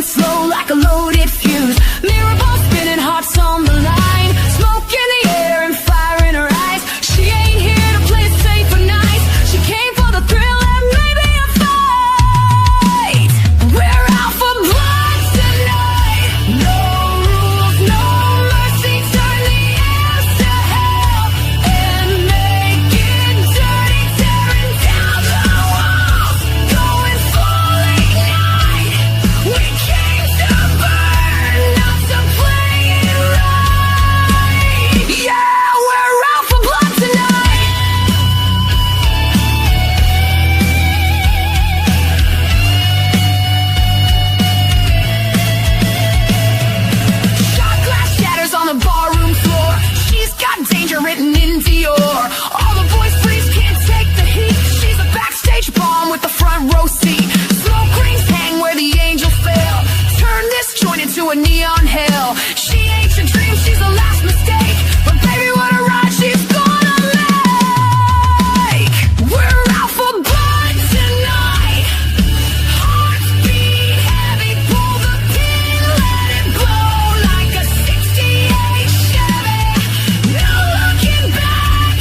burning slow like a loaded fuse. Mirror ball spinning, hearts on the line. Smoke in the air and fire in her eyes. She ain't here to play it safe or nice. She came for the thrill and maybe a fight. We're out for blood tonight. No rules, no mercy. Turn the amps to hell and make it dirty. Tearing down the walls, going full ignite. We came to burn, not to play it right. Yeah, we're out for blood tonight. Shot glass shatters on the barroom floor. She's got danger written in Dior. All the boys freeze, can't take the heat. She's a backstage bomb with the front row seat. Smoke rings hang where the angels fell. Turn this joint into a neon hell. She ain't your dream, she's the last mistake. But baby, what a ride she's gonna make. We're out for blood tonight. Hearts beat heavy, pull the pin, let it blow like a 68 Chevy. No looking back,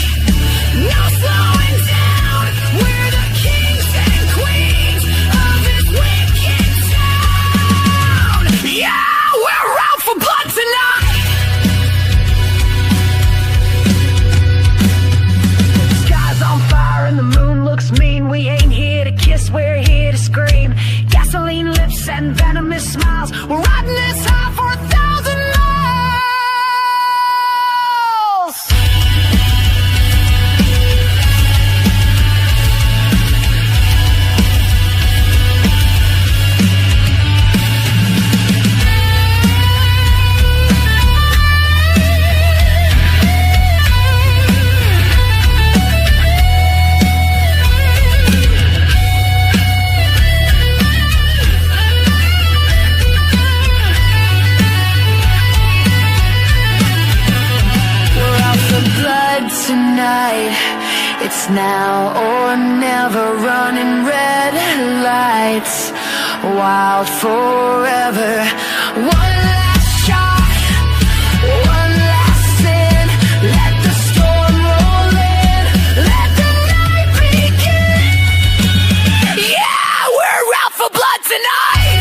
no slowing down. We're the kings and queens of this wicked town. Yeah, we're out for blood tonight. Sky's on fire and the moon looks mean. We ain't here to kiss, we're here to scream. Gasoline lips and venomous smiles. We're riding this high for 1,000 miles. We're out for blood tonight. It's now or never, running red lights. Wild forever. One last shot, one last sin. Let the storm roll in, let the night begin. Yeah, we're out for blood tonight.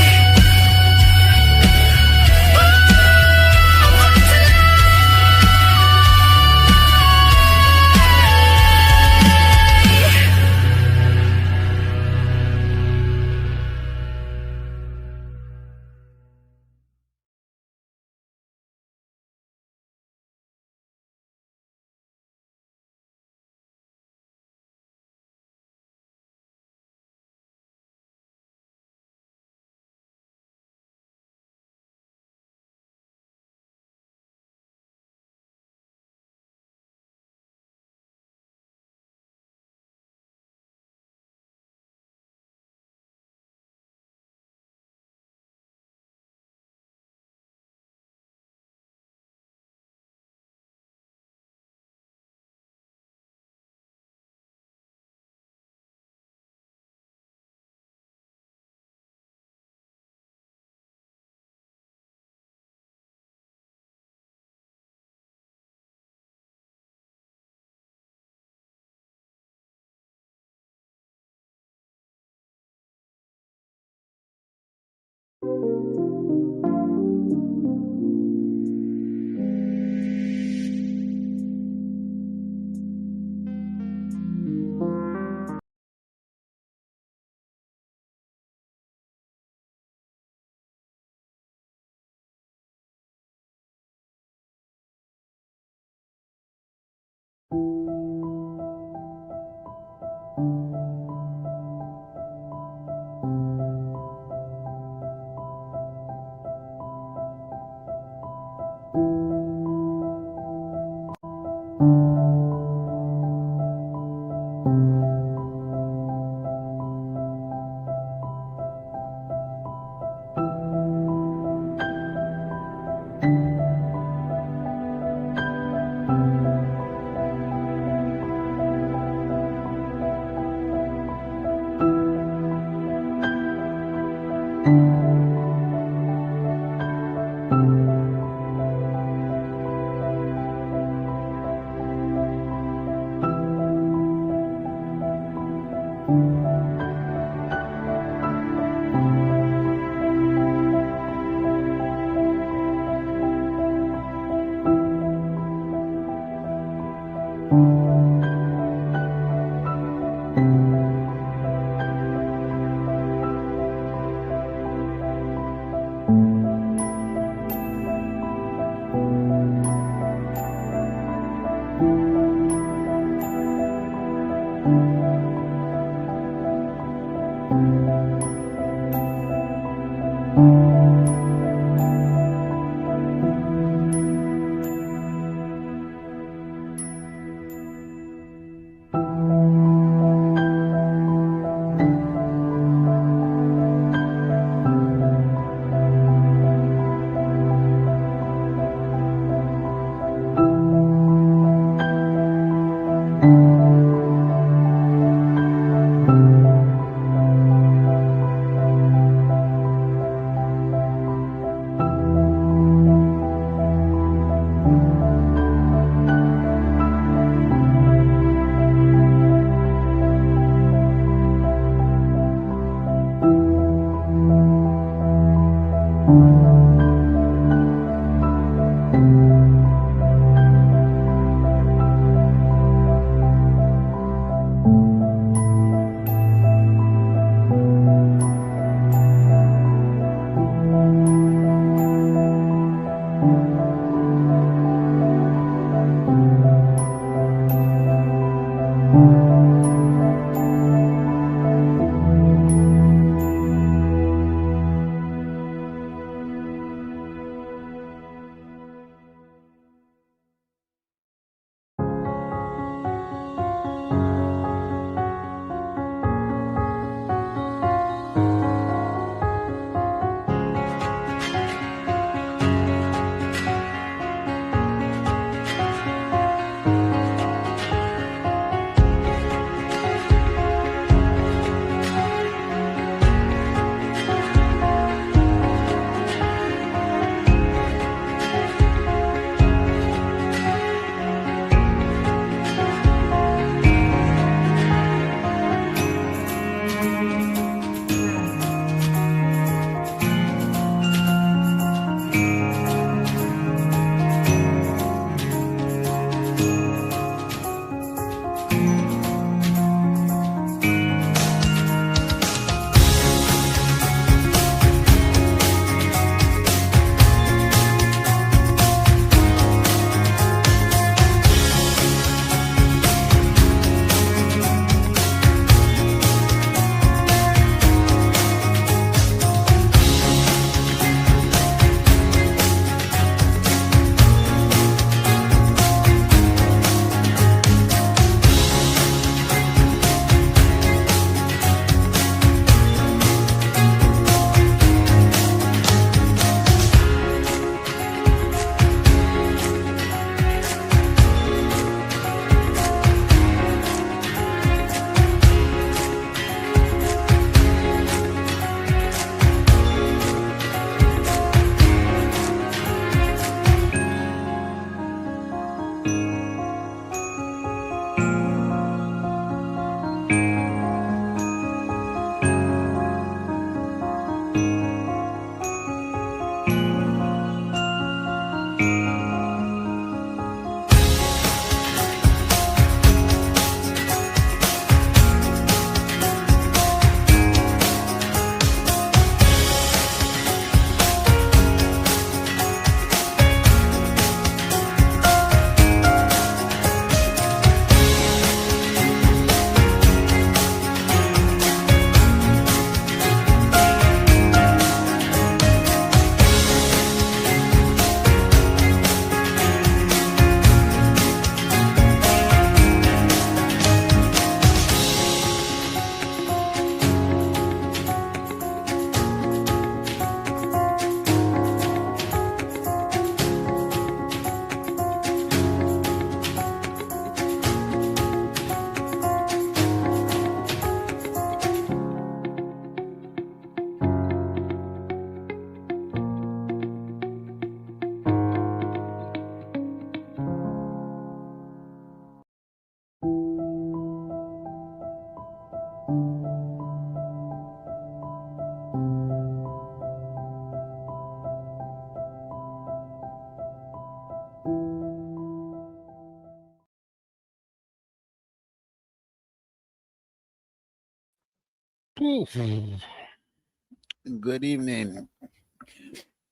Good evening,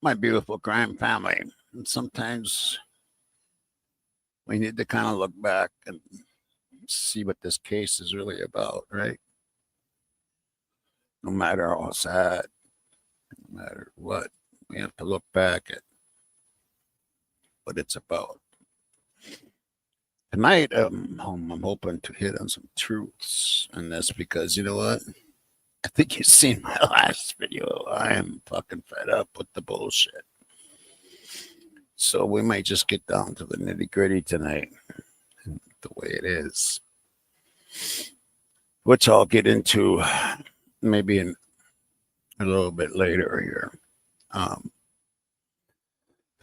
my beautiful crime family. And sometimes we need to kind of look back and see what this case is really about, right? No matter how sad, no matter what, we have to look back at what it's about. Tonight, I'm hoping to hit on some truths, and that's because you know what? I think you've seen my last video. I am fucking fed up with the bullshit. So we might just get down to the nitty gritty tonight, the way it is, which I'll get into maybe in a little bit later here.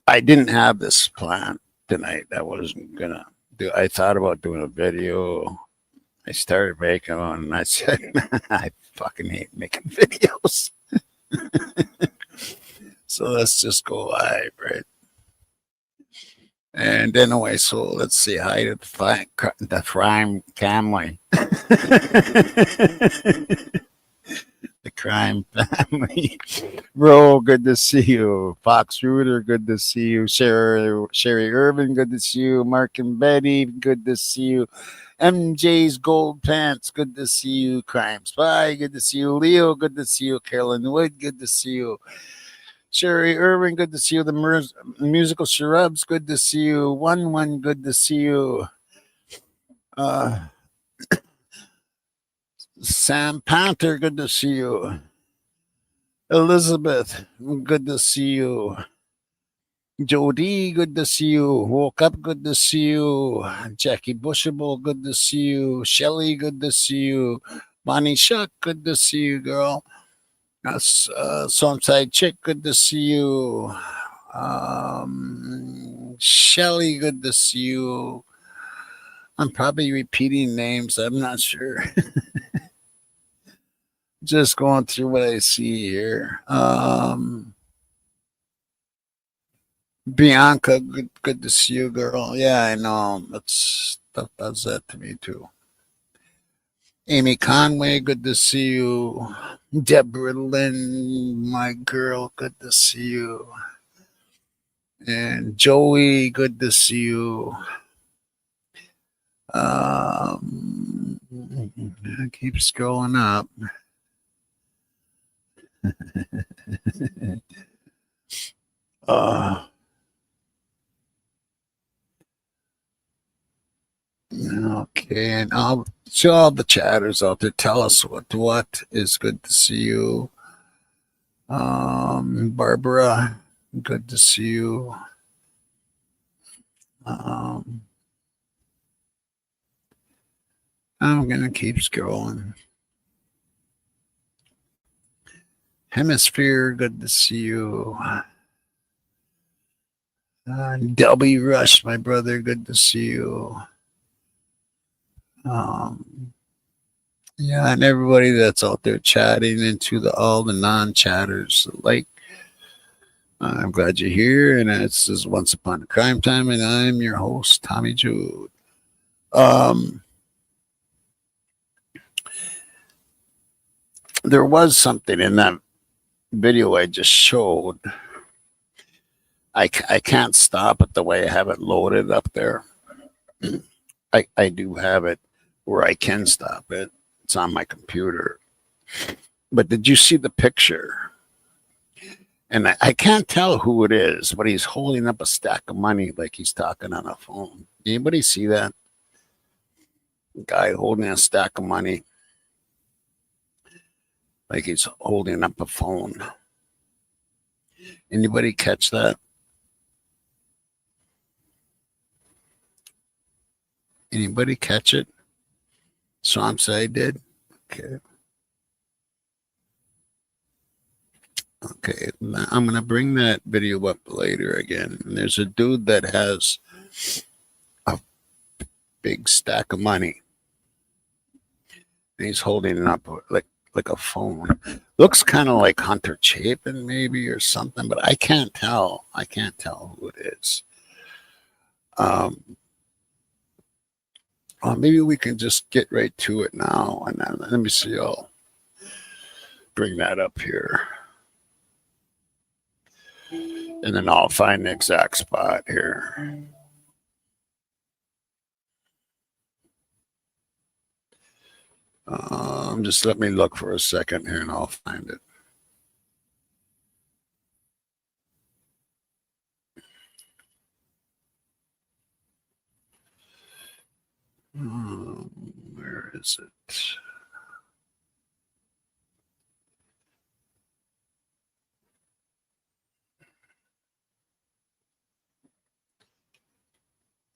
I didn't have this plan tonight. I wasn't gonna do. I thought about doing a video. I started making one, and I said, I fucking hate making videos. So let's just go live, right? And anyway, so let's say hi to the crime family. The crime family. Bro, good to see you. Fox Reuter, good to see you. Sherry Irvin, good to see you. Mark and Betty, good to see you. MJ's Gold Pants, good to see you. Crime Spy, good to see you. Leo, good to see you. Carolyn Wood, good to see you. Sherry Irvin, good to see you. The musical Shrubs, good to see you. One, good to see you. Sam Panther, good to see you. Elizabeth, good to see you. Jody, good to see you. Woke Up, good to see you. Jackie Bushable, good to see you. Shelly, good to see you. Bonnie Shuck, good to see you, girl. Side Chick, good to see you. Shelly, good to see you. I'm probably repeating names. I'm not sure. Just going through what I see here. Bianca, good to see you, girl. Yeah, I know. Stuff does that to me too. Amy Conway, good to see you. Deborah Lynn, my girl, good to see you. And Joey, good to see you. It keeps going up. Okay, and I'll show all the chatters out there. Tell us what is good to see you. Barbara, good to see you. I'm gonna keep scrolling. Hemisphere, good to see you. W Rush, my brother, good to see you. Yeah, and everybody that's out there chatting into all the non-chatters. Like, I'm glad you're here, and this is Once Upon a Crime Time, and I'm your host, Tommy Jude. There was something in that video I just showed. I can't stop it the way I have it loaded up there. I do have it where I can stop it. It's on my computer. But did you see the picture? And I can't tell who it is, but he's holding up a stack of money like he's talking on a phone. Anybody see that? Guy holding a stack of money like he's holding up a phone. Anybody catch that? Anybody catch it? Swamside did? Okay. Okay, I'm going to bring that video up later again. And there's a dude that has a big stack of money. And he's holding it up like a phone. Looks kind of like Hunter Chapin maybe or something, but I can't tell. I can't tell who it is. Well, maybe we can just get right to it now. And then, let me see. bring that up here. And then I'll find the exact spot here. Just let me look for a second here and I'll find it. Where is it?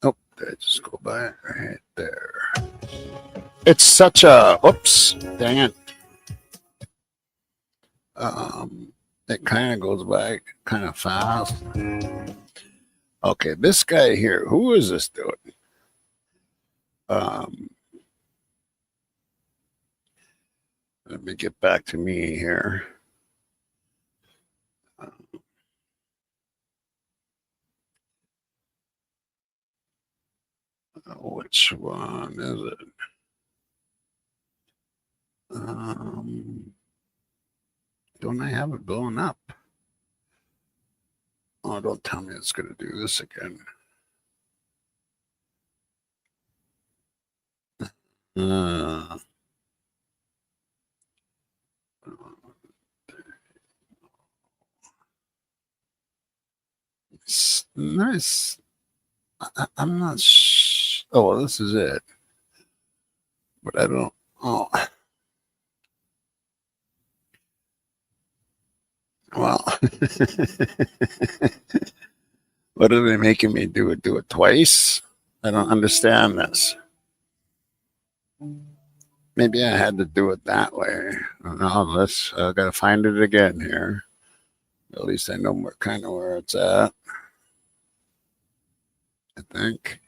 Oh, did I just go by it right there? It's such a, oops, dang it. It kind of goes by kind of fast. Okay, this guy here, who is this dude? Let me get back to me here. Which one is it? Don't I have it blown up? Oh, don't tell me it's going to do this again. Nice. I'm not oh, well, this is it. But I don't, oh. Well, what are they making me do it? Do it twice? I don't understand this. Maybe I had to do it that way. No, let's, I gotta find it again here. At least I know more kind of where it's at. I think.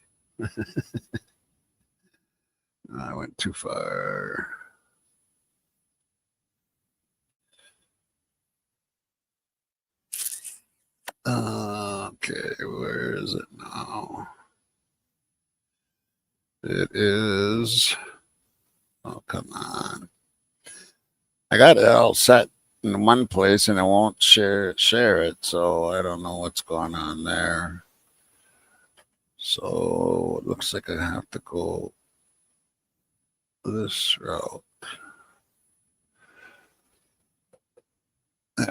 I went too far. Okay, where is it now? It is, oh, come on. I got it all set in one place and it won't share it, so I don't know what's going on there. So it looks like I have to go this route.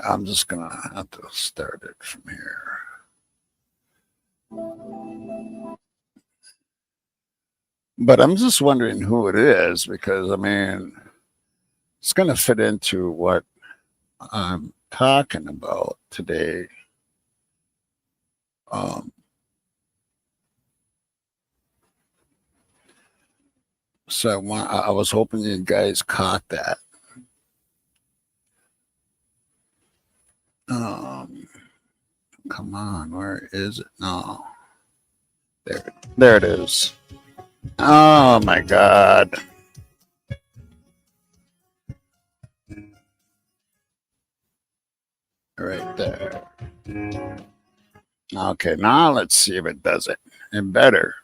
I'm just gonna have to start it from here. But I'm just wondering who it is because I mean it's gonna fit into what I'm talking about today. So I was hoping you guys caught that. Come on, where is it? No, there it is. Oh my God! Right there. Okay, now let's see if it does it. And better.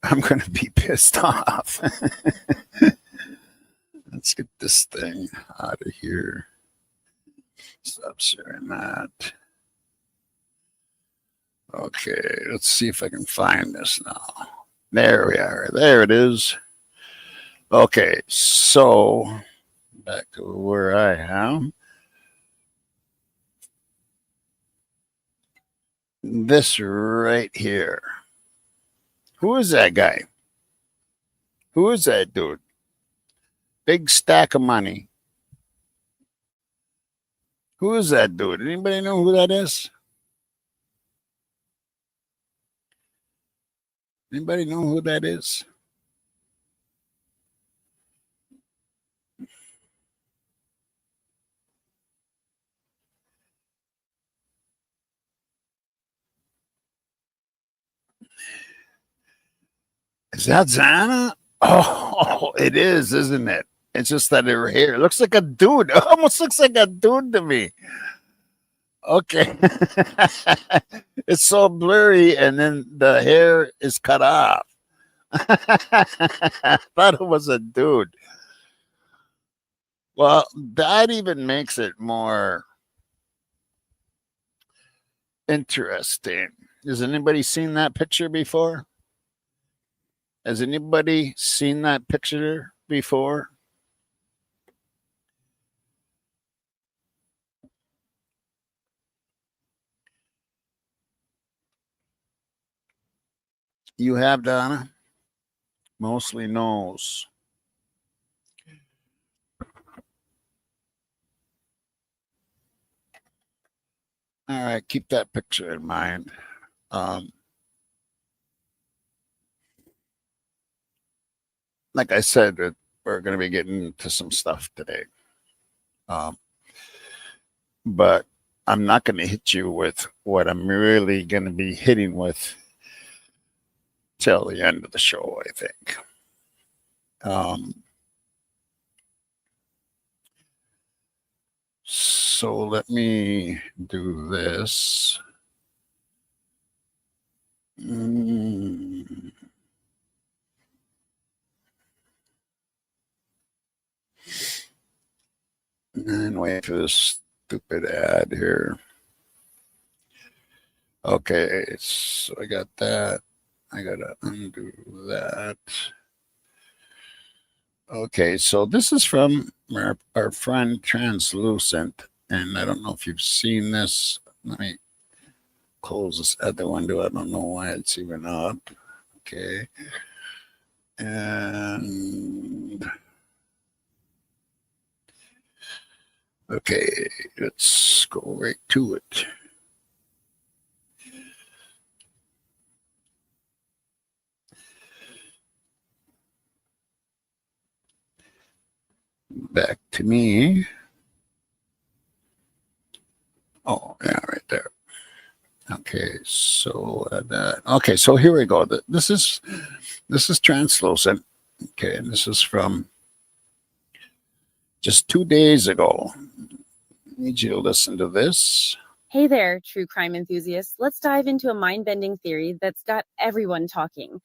I'm gonna be pissed off. Let's get this thing out of here. Stop sharing that. Okay, let's see if I can find this now. There we are. There it is. Okay, so back to where I am. This right here. Who is that guy? Who is that dude? Big stack of money. Who is that dude? Anybody know who that is? Anybody know who that is? Is that Zana? Oh, it is, isn't it? It's just that her hair looks like a dude. It almost looks like a dude to me. Okay. It's so blurry, and then the hair is cut off. I thought it was a dude. Well, that even makes it more interesting. Has anybody seen that picture before? Has anybody seen that picture before? You have, Donna? Mostly no's. All right, keep that picture in mind. Like I said, we're going to be getting into some stuff today. But I'm not going to hit you with what I'm really going to be hitting with till the end of the show, I think. So let me do this. And wait for this stupid ad here. Okay, so I got that. I got to undo that. Okay, so this is from our friend Translucent, and I don't know if you've seen this. Let me close this other window. I don't know why it's even up. Okay. And okay, let's go right to it. Back to me. Oh, yeah, right there. Okay, so okay, so here we go. This is Translucent. Okay, and this is from just 2 days ago. I need you to listen to this. Hey there, true crime enthusiasts. Let's dive into a mind-bending theory that's got everyone talking.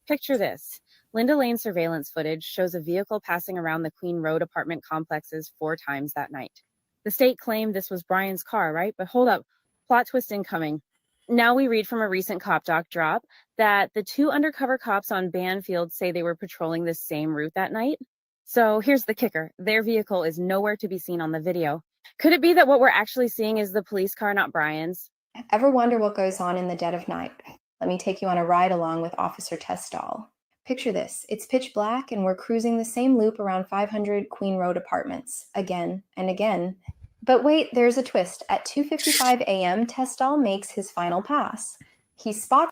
Picture this. Linda Lane surveillance footage shows a vehicle passing around the Queen Road apartment complexes 4 times that night. The state claimed this was Brian's car, right? But hold up. Plot twist incoming. Now we read from a recent cop doc drop that the 2 undercover cops on Banfield say they were patrolling the same route that night. So here's the kicker. Their vehicle is nowhere to be seen on the video. Could it be that what we're actually seeing is the police car, not Brian's? Ever wonder what goes on in the dead of night? Let me take you on a ride along with Officer Testall. Picture this. It's pitch black and we're cruising the same loop around 500 Queen Road apartments, again and again. But wait, there's a twist. At 2:55 a.m., Testall makes his final pass. He spots...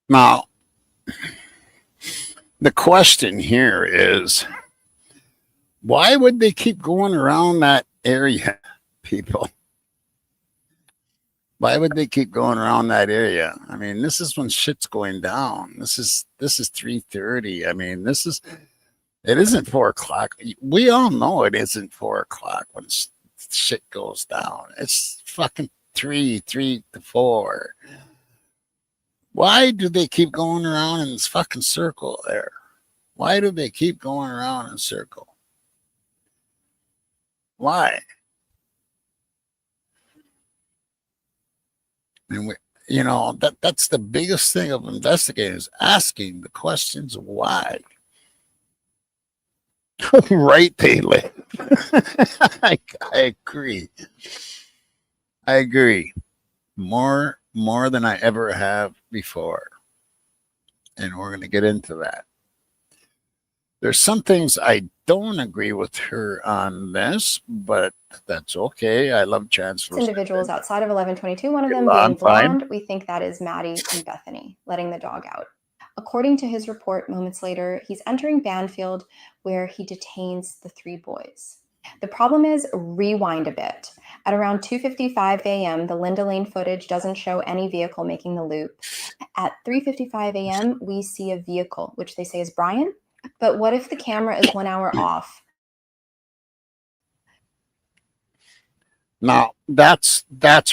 Now, the question here is, why would they keep going around that area, people? Why would they keep going around that area? I mean, this is when shit's going down. This is 3:30. I mean, it isn't 4 o'clock. We all know it isn't 4 o'clock when shit goes down. It's fucking 3 to 4. Why do they keep going around in this fucking circle there? Why do they keep going around in a circle? Why? And that's the biggest thing of investigators, asking the questions why. Right, they live. I agree. I agree. More than I ever have before. And we're going to get into that. There's some things I don't agree with her on this, but that's okay. I love translucent individuals outside of 1122, one of them being blonde. We think that is Maddie and Bethany, letting the dog out. According to his report, moments later, he's entering Banfield where he detains the 3 boys. The problem is, rewind a bit. At around 2:55 a.m., the Linda Lane footage doesn't show any vehicle making the loop. At 3:55 a.m., we see a vehicle, which they say is Brian. But what if the camera is 1 hour off? Now, that's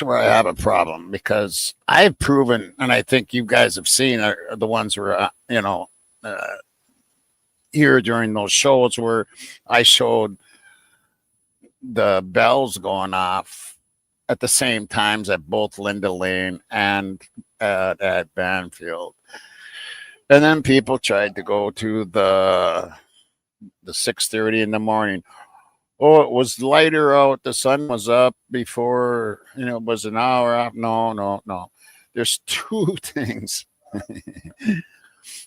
where I have a problem, because I've proven, and I think you guys have seen, are the ones who are, here during those shows where I showed the bells going off at the same times at both Linda Lane and at Banfield. And then people tried to go to the 6:30 in the morning. Oh, it was lighter out. The sun was up before, it was an hour off. No. There's two things.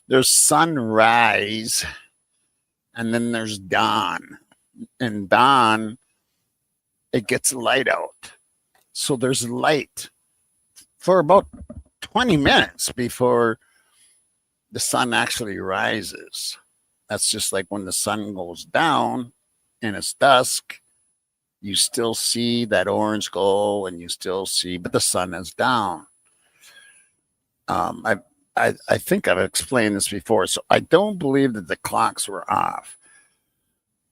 There's sunrise and then there's dawn. And dawn, it gets light out. So there's light for about 20 minutes before the sun actually rises. That's just like when the sun goes down and it's dusk, you still see that orange glow and you still see, but the sun is down. I think I've explained this before, so I don't believe that the clocks were off.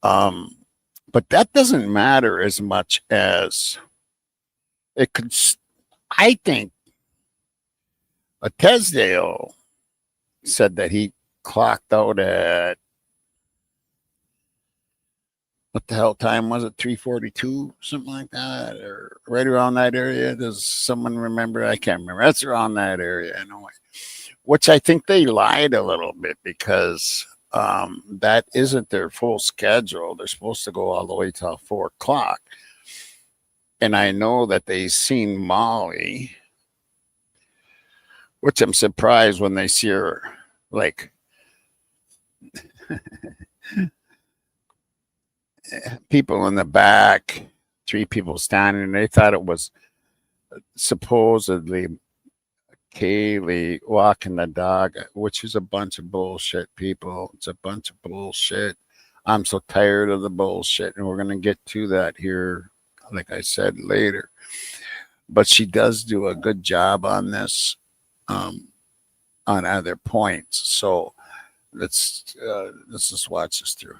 But that doesn't matter as much as it could. I think Tesdale said that he clocked out at, what the hell time was it? 3:42, something like that, or right around that area. Does someone remember? I can't remember. That's around that area anyway. Which I think they lied a little bit because that isn't their full schedule. They're supposed to go all the way till 4 o'clock. And I know that they seen Molly, which I'm surprised when they see her, like, people in the back, 3 people standing. They thought it was supposedly Kaylee walking the dog, which is a bunch of bullshit, people. It's a bunch of bullshit. I'm so tired of the bullshit, and we're going to get to that here, like I said, later. But she does do a good job on this, on other points. So let's just watch this through.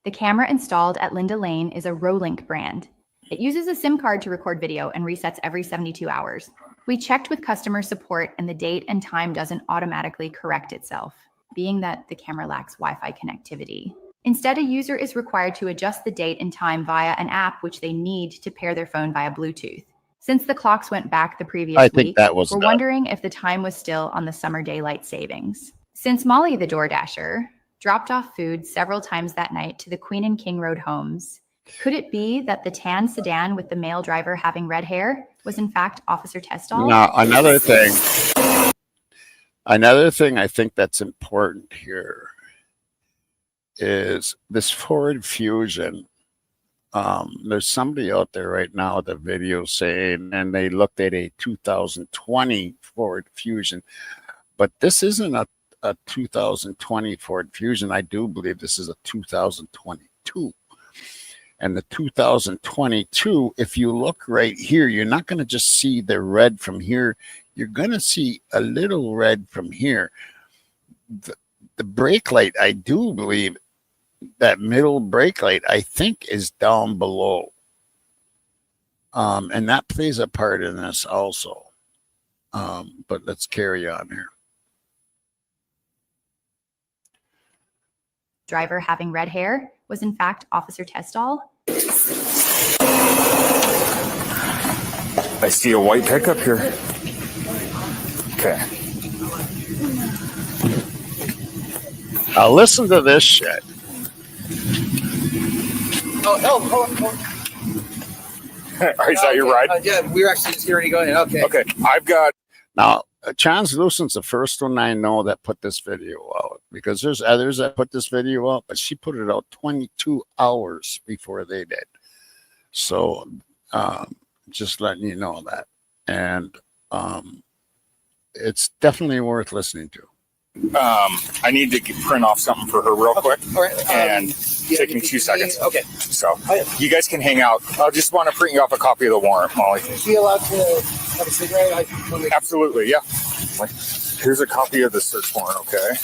The camera installed at Linda Lane is a Rolink brand. It uses a SIM card to record video and resets every 72 hours. We checked with customer support and the date and time doesn't automatically correct itself, being that the camera lacks Wi-Fi connectivity. Instead, a user is required to adjust the date and time via an app which they need to pair their phone via Bluetooth. Since the clocks went back the previous week, we're wondering if the time was still on the summer daylight savings. Since Molly, the DoorDasher, dropped off food several times that night to the Queen and King Road homes, could it be that the tan sedan with the male driver having red hair was in fact Officer Testall? Now, another thing I think that's important here is this Ford Fusion. There's somebody out there right now with a video saying, and they looked at a 2020 Ford Fusion, but this isn't a 2020 Ford Fusion. I do believe this is a 2022. And the 2022, if you look right here, you're not going to just see the red from here. You're going to see a little red from here. The brake light, I do believe that middle brake light, I think, is down below. And that plays a part in this also. But let's carry on here. Driver having red hair was in fact Officer Testall. I see a white pickup here. Okay. Now listen to this shit. Oh. Is that your ride? Yeah, we were actually just hearing you going in. Okay. Okay, I've got... Now, Translucent's the first one I know that put this video out, because there's others that put this video out, but she put it out 22 hours before they did. So just letting you know that. And it's definitely worth listening to. I need to print off something for her real quick. All right. And take me 2 seconds. Okay. So you guys can hang out. I just want to print you off a copy of the warrant, Molly. Is she allowed to have a cigarette? Absolutely, yeah. Here's a copy of the search warrant, okay?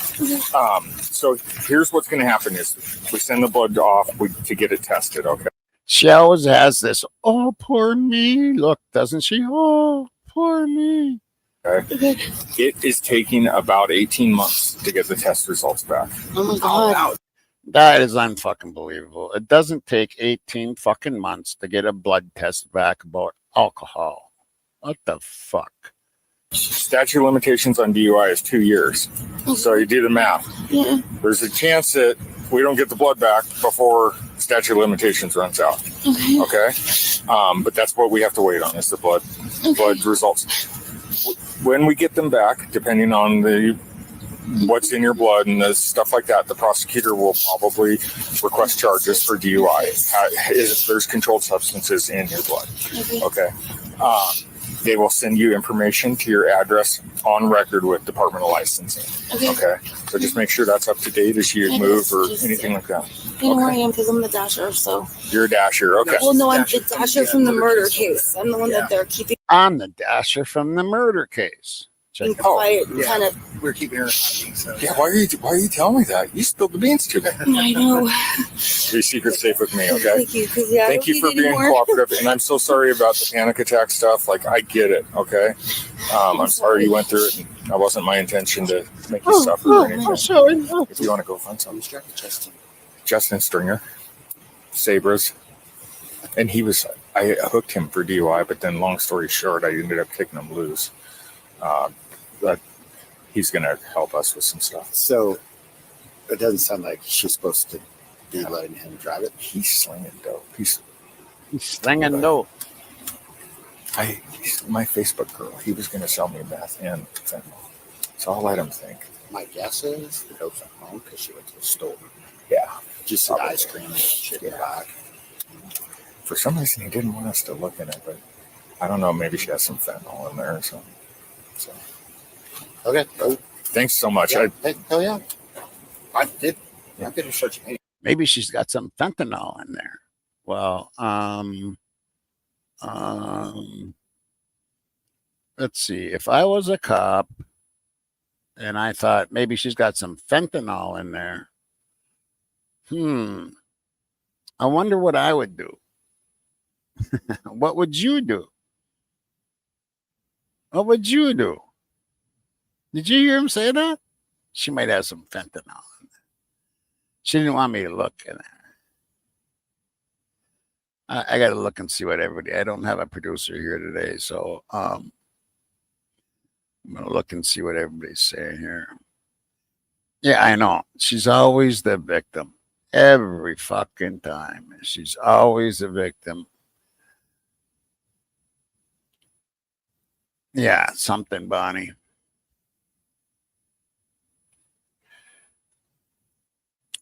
So here's what's going to happen is we send the blood off to get it tested, okay? She always has this, oh, poor me, look, doesn't she? Oh, poor me. Okay. It is taking about 18 months to get the test results back. Oh my God. That is unfucking believable. It doesn't take 18 fucking months to get a blood test back about alcohol. What the fuck? Statute of limitations on DUI is 2 years. So you do the math. Yeah. There's a chance that we don't get the blood back before statute of limitations runs out. Okay. But that's what we have to wait on is the blood results. When we get them back, depending on what's in your blood and the stuff like that, the prosecutor will probably request charges for DUI if there's controlled substances in your blood. Okay. They will send you information to your address on record with Department of Licensing. Okay. So just make sure that's up to date as you move or anything like that. You know where I am because I'm the dasher, so. You're a dasher. Okay. Well, no, I'm the dasher from the murder case. I'm the one that they're keeping I'm the dasher from the murder case. quiet, kind of. We're keeping her hiding. So. Yeah, why are you telling me that? You spilled the beans to me. I know. Your secret's safe with me, okay? Thank you, because yeah, Thank you for being cooperative, and I'm so sorry about the panic attack stuff. Like, I get it, okay? I'm sorry you went through it, and that wasn't my intention to make you suffer or anything. If you want to go find something, Justin Stringer, Sabres, and I hooked him for DUI, but then long story short, I ended up kicking him loose. But he's going to help us with some stuff. So it doesn't sound like she's supposed to be letting him drive it. He's slinging dope. He's Slinging dope. He's my Facebook girl. He was going to sell me meth and fentanyl. So I'll let him think. My guess is the dope's at home because she went to the store. Yeah. Just said ice cream and shit back. For some reason, he didn't want us to look in it, but I don't know. Maybe she has some fentanyl in there or something. So. Okay. Thanks so much. Yeah. Hell yeah. I did a search. Maybe she's got some fentanyl in there. Well, let's see. If I was a cop and I thought maybe she's got some fentanyl in there, I wonder what I would do. What would you do? What would you do? Did you hear him say that? She might have some fentanyl in there. She didn't want me to look in there. I got to look and see what everybody. I don't have a producer here today, so I'm gonna look and see what everybody's saying here. Yeah, I know. She's always the victim. Every fucking time. She's always the victim. Yeah, something, Bonnie.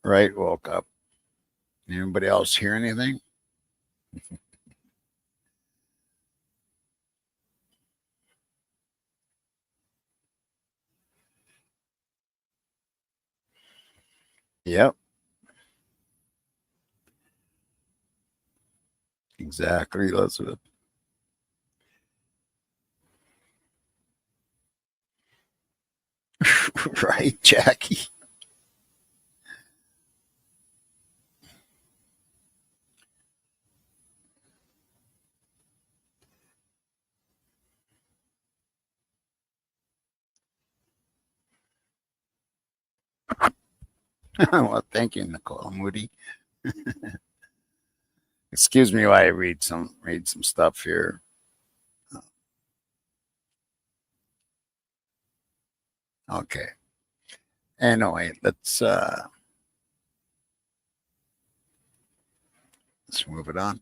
Right, woke up. Anybody else hear anything? Yep. Exactly, Elizabeth. Right, Jackie. Well, thank you, Nicole Moody. Excuse me while I read some stuff here. Okay. Anyway, let's move it on.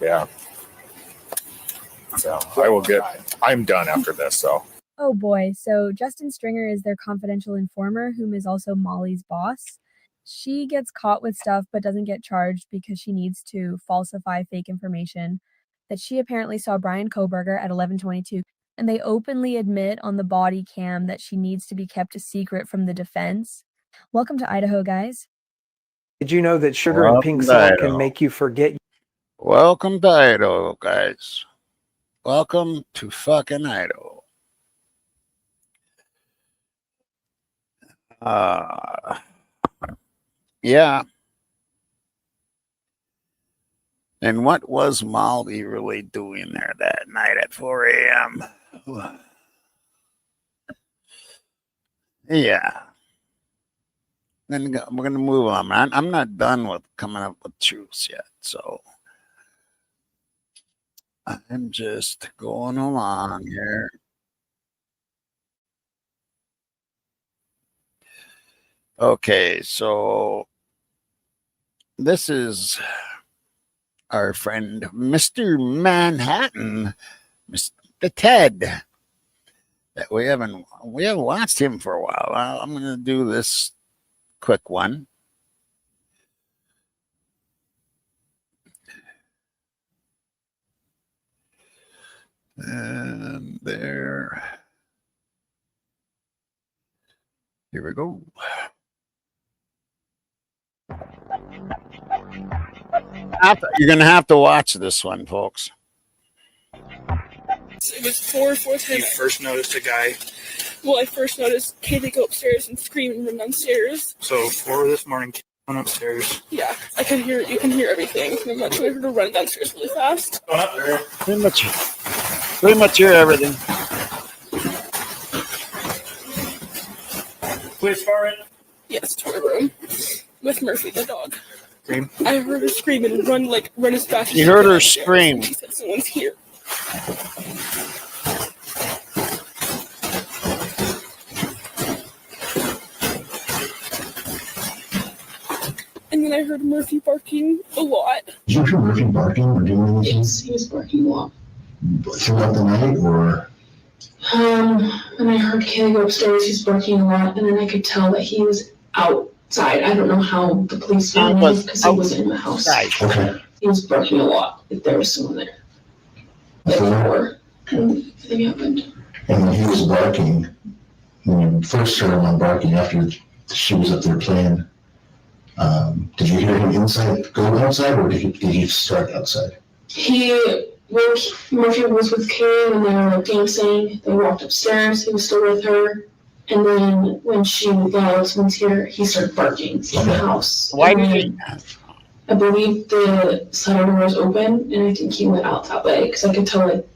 Yeah. So I'm done after this, so. Oh boy, so Justin Stringer is their confidential informer, whom is also Molly's boss. She gets caught with stuff but doesn't get charged because she needs to falsify fake information that she apparently saw Brian Koberger at 11:22, and they openly admit on the body cam that she needs to be kept a secret from the defense. Welcome to Idaho, guys. Did you know that sugar and pink salt can make you forget? Welcome to Idaho, guys. Welcome to fucking Idaho. Yeah. And what was Molly really doing there that night at 4 a.m.? Yeah. Then we're going to move on. I'm not done with coming up with truths yet. So I'm just going along here. Okay, so this is our friend Mr. Manhattan, Mr. Ted. That we haven't watched him for a while. I'm going to do this quick one. And there. Here we go. You're going to have to watch this one, folks. It was 4:10. You first noticed a guy. Well, I first noticed Kaylee go upstairs and scream and run downstairs. So 4 this morning, went upstairs. Yeah, I can hear. You can hear everything. I'm not sure I heard her run downstairs really fast. Going up there. Pretty much hear everything. Which far in? Yes, to her room with Murphy the dog. Scream. I heard her scream and run as fast as you heard her scream. She said someone's here. And then I heard Murphy barking a lot. Did you hear Murphy barking or doing anything? Yes, he was barking a lot. Throughout the night, or? And I heard Kaylee go upstairs, he's barking a lot, and then I could tell that he was outside. I don't know how the police found him because he wasn't in the house. Okay. He was barking a lot, if there was someone there. Before everything happened. And when he was barking, when you first heard him barking after she was up there playing, did you hear him go outside, or did he start outside? Murphy was with Kaylee and they were dancing. They walked upstairs. He was still with her. And then when she got someone's here, he started barking in the house. Why did he? I believe the side door was open, and I think he went out that way because I could tell it.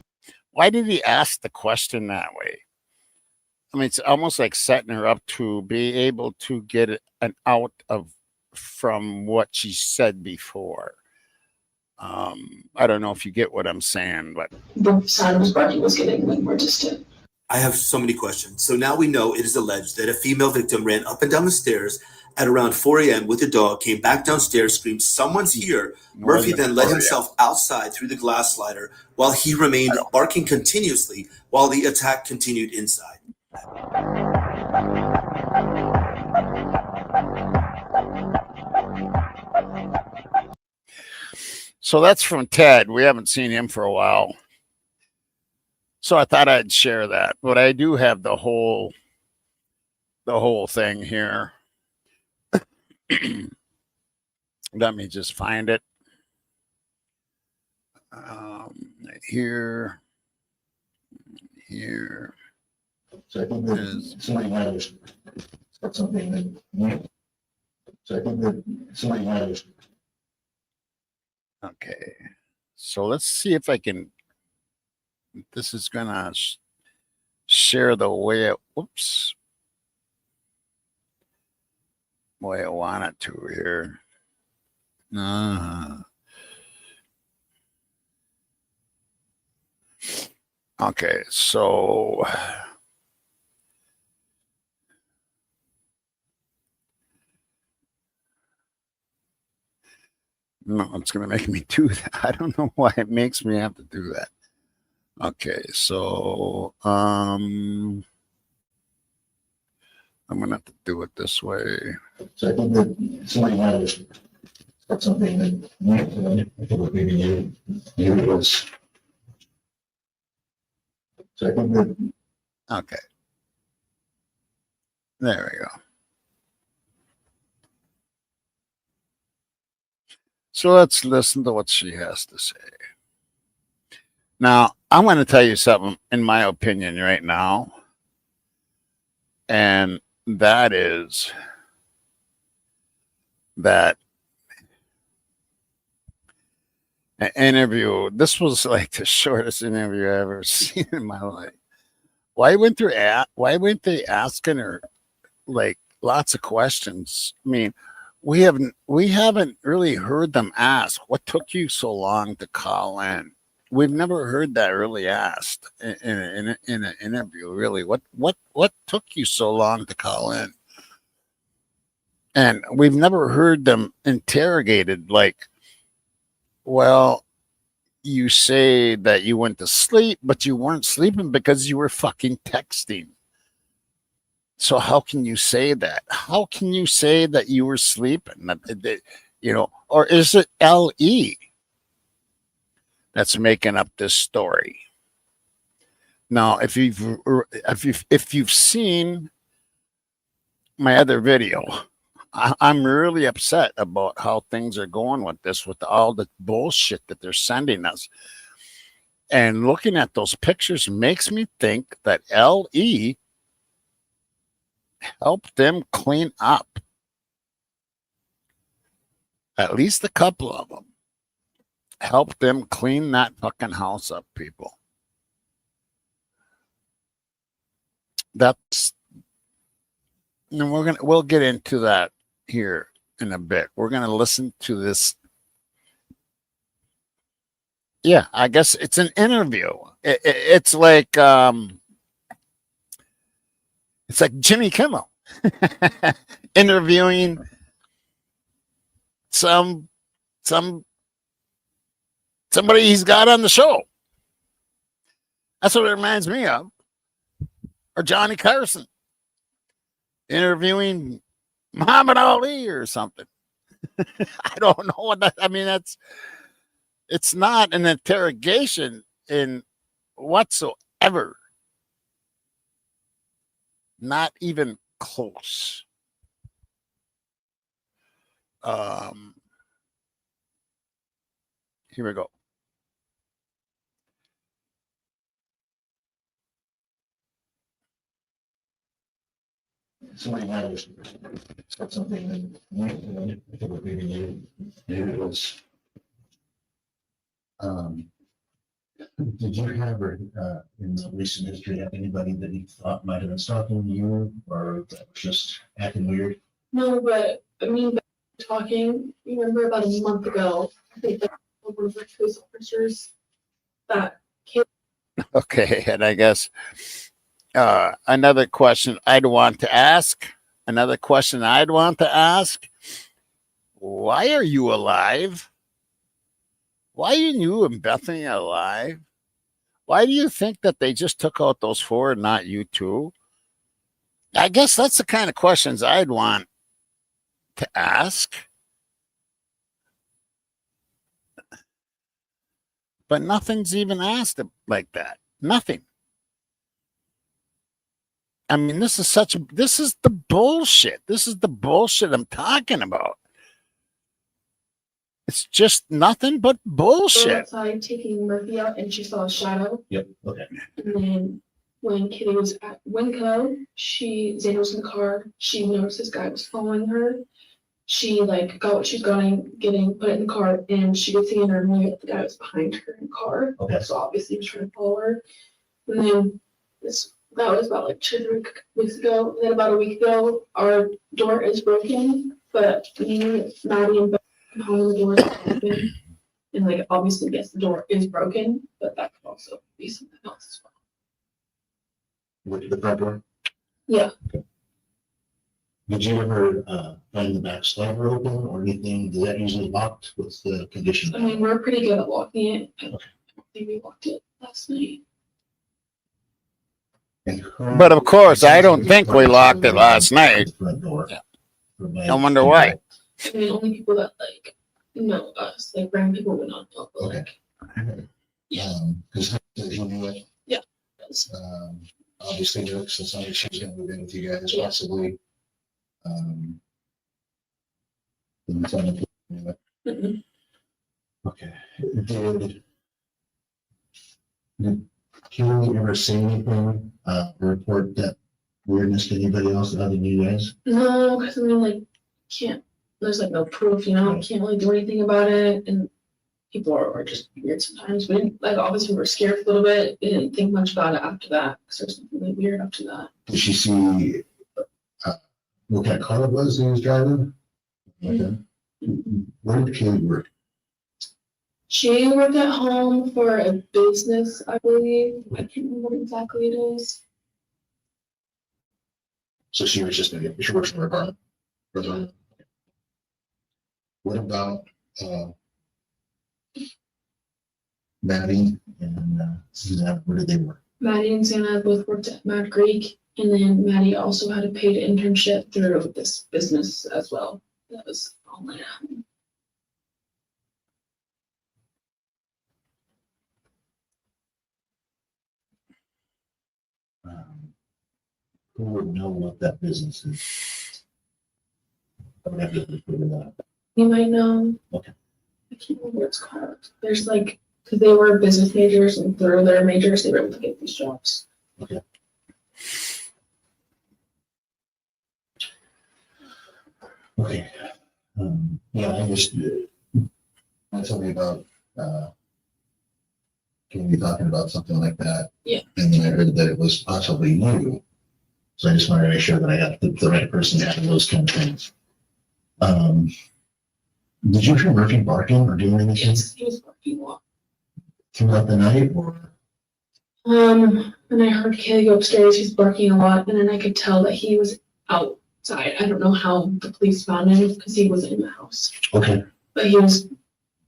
Why did he ask the question that way? I mean, it's almost like setting her up to be able to get an out from what she said before. I don't know if you get what I'm saying, but the sound of his barking was getting more distant. I have so many questions. So now we know it is alleged that a female victim ran up and down the stairs at around 4 a.m. with a dog, came back downstairs, screamed, "Someone's here." Murphy then let himself outside through the glass slider while he remained barking continuously while the attack continued inside. So that's from Ted. We haven't seen him for a while. So I thought I'd share that. But I do have the whole thing here. Let me just find it. Here. So I think that somebody might have said something that. So I think that somebody might have. Okay, so let's see if I can. This is gonna share the way it. Whoops. Way I want it to here. Okay, so. No, it's going to make me do that. I don't know why it makes me have to do that. Okay, so I'm going to have to do it this way. So I think that somebody might have said something that I think maybe you it was. So I think that. Okay. There we go. So let's listen to what she has to say. Now, I'm going to tell you something, in my opinion, right now. And that is that interview. This was like the shortest interview I've ever seen in my life. Why weren't they asking her like lots of questions? I mean, we haven't really heard them ask, what took you so long to call in? We've never heard that really asked in an interview. Really, what took you so long to call in? And we've never heard them interrogated like, well, you say that you went to sleep, but you weren't sleeping because you were fucking texting. So how can you say that? How can you say that you were sleeping? You know, or is it LE that's making up this story? Now, if you've seen my other video, I'm really upset about how things are going with this, with all the bullshit that they're sending us. And looking at those pictures makes me think that LE helped them clean up. At least a couple of them helped them clean that fucking house up, people. That's, and we'll get into that here in a bit. We're gonna listen to this. Yeah, I guess it's an interview. It's like Jimmy Kimmel interviewing somebody he's got on the show. That's what it reminds me of. Or Johnny Carson interviewing Muhammad Ali or something. I don't know what that, I mean, it's not an interrogation in whatsoever. Not even close. Here we go. Somebody had said something that maybe it was. Did you have in the recent history have anybody that you thought might have been stalking you or that was just acting weird? No, but I mean, talking. You remember about a month ago? I think that one of our police officers that came. Okay, and I guess another question I'd want to ask. Why are you alive? Why are you and Bethany alive? Why do you think that they just took out those four and not you two? I guess that's the kind of questions I'd want to ask. But nothing's even asked like that. Nothing. I mean, this is the bullshit. This is the bullshit I'm talking about. It's just nothing but bullshit. Outside taking Murphy out, and she saw a shadow. Yep. Okay. And then when Kitty was at Winco, Zane was in the car. She noticed this guy was following her. She got what she's getting, put it in the car, and she could see in her mirror that the guy was behind her in the car. Okay. So obviously he was trying to follow her. And then that was about 2 or 3 weeks ago. And then about a week ago, our door is broken, but me, Maddie, and Beth behind the door is open. And obviously, yes, the door is broken, but that could also be something else as well. With the front door? Yeah. Okay. Did you ever find the back slider open or anything? Is that usually locked? What's the condition? I mean, we're pretty good at locking it. I Okay. don't think we locked it last night. But of course, I don't think we locked it last night. Front door. Yeah. I wonder why. I mean, only people that know us, random people would not know. But, Okay. yeah. Because he knew it. Yeah. Obviously, so it's not like she's going to move in with you guys, Yeah. possibly. Mm-mm. Okay. Did Kelly ever say anything, report that weirdness to anybody else other than you guys? No, because I mean, can't. There's no proof, can't really do anything about it, and people are just weird sometimes. We didn't, like, obviously we were scared a little bit. We didn't think much about it after that because there's something really weird after that. Did she see what kind of car it was he was driving? Okay. Where did Kaylee work? She worked at home for a business, I believe. I can't remember what exactly it is. So she was just maybe she works for her car. What about Maddie and Susanna? Where did they work? Maddie and Santa both worked at Mad Creek, and then Maddie also had a paid internship through this business as well. That was online at home. Who would know what that business is? I would have to figure that out. You might know. Okay. I can't remember what it's called. There's like, because they were business majors and through their majors, they were able to get these jobs. Okay. Okay. Yeah, I just want to tell me about can we be talking about something like that? Yeah. And then I heard that it was possibly you. So I just wanted to make sure that I got the right person to those kind of things. Did you hear Murphy barking or doing anything? Yes, he was barking a lot. Throughout the night or? And I heard Kaylee go upstairs, he's barking a lot, and then I could tell that he was outside. I don't know how the police found him because he wasn't in the house. Okay. But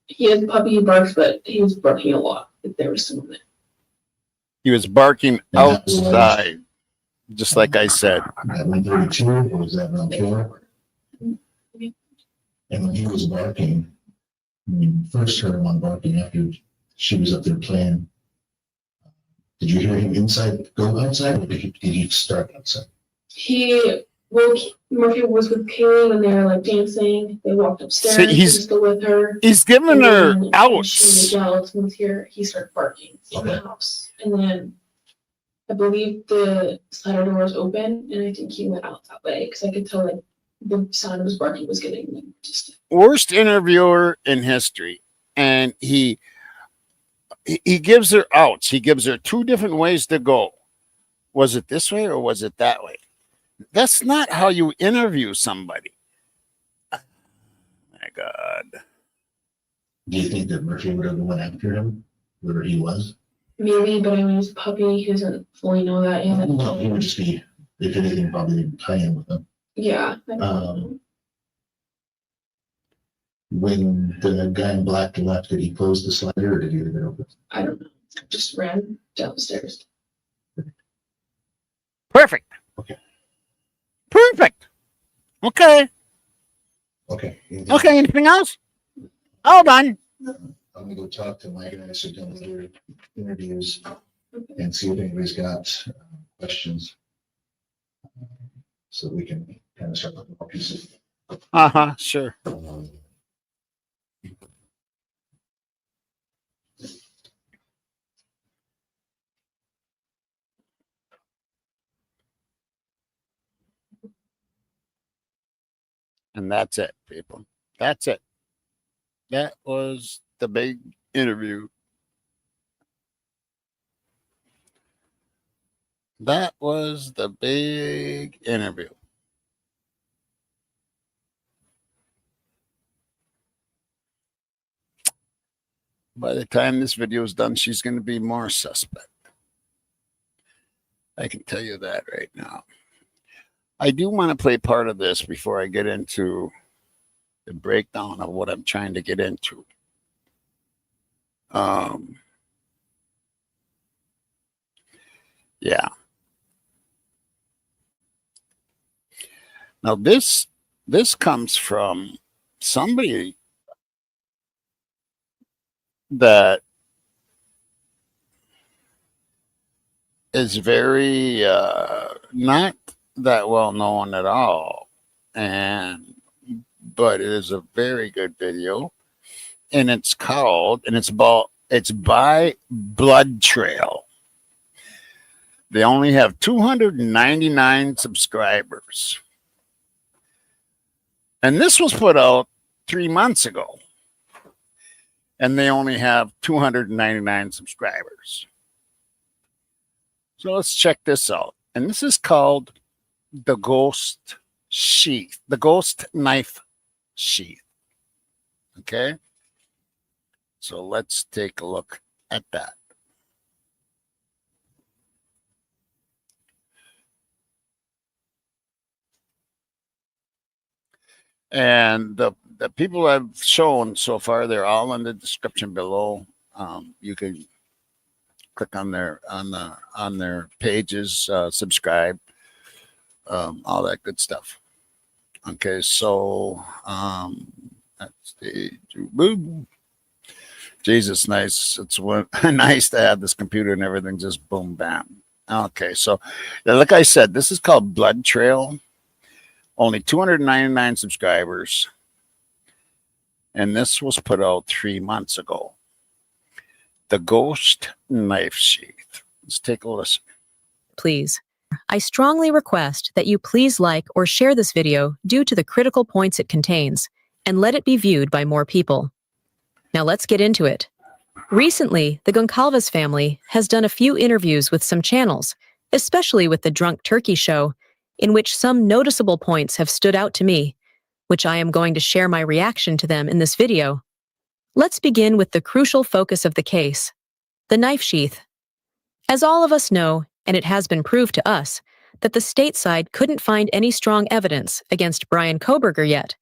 he had a puppy, he barked, but he was barking a lot if there was someone there. He was barking outside, just like I said. At 1:32 or was that around 4? And when he was barking, when you first heard him on barking after she was up there playing, did you hear him go outside or did he start outside? Murphy was with Kaylee when they were like dancing. They walked upstairs. See, he's still with her. He's giving her outs. She yelled once here. He started barking in the house, and then I believe the slider door was open, and I think he went out that way because I could tell like the sound of his barking was getting like distant. Worst interviewer in history, and he gives her outs. He gives her 2 different ways to go. Was it this way or was it that way? That's not how you interview somebody. My God. Do you think that Murphy would have went after him, where he was? Maybe, but I mean, he's a puppy. He doesn't fully know that yet. No, he would just be, if anything, probably tie in with him. Yeah. When the guy in black left, did he close the slider or did he leave it open? I don't know. Just ran down the stairs. Perfect. Okay. Perfect. Okay. Okay. Okay. Anything else? All done. I'm gonna go talk to my guys who've done other interviews and see if anybody's got questions, so we can kind of start looking more pieces. Sure. And that's it, people. That's it. That was the big interview. That was the big interview. By the time this video is done, she's going to be more suspect. I can tell you that right now. I do want to play part of this before I get into the breakdown of what I'm trying to get into. Yeah. Now this comes from somebody that is very not that well known at all, but it is a very good video, and it's by Blood Trail. They only have 299 subscribers, and this was put out 3 months ago. and they only have 299 subscribers. So let's check this out. And this is called the Ghost Sheath, the Ghost Knife Sheath. Okay. So let's take a look at that. And the people I've shown so far, they're all in the description below. You can click on their pages, subscribe, all that good stuff. Okay, so that's the boom. Jesus, nice. It's nice to have this computer and everything just boom bam. Okay, so like I said, this is called Blood Trail. Only 299 subscribers. And this was put out 3 months ago. The Ghost Knife Sheath. Let's take a listen. Please. I strongly request that you please like or share this video due to the critical points it contains, and let it be viewed by more people. Now let's get into it. Recently, the Goncalves family has done a few interviews with some channels, especially with the Drunk Turkey Show, in which some noticeable points have stood out to me, which I am going to share my reaction to them in this video. Let's begin with the crucial focus of the case, the knife sheath. As all of us know, and it has been proved to us, that the state side couldn't find any strong evidence against Brian Kohberger yet.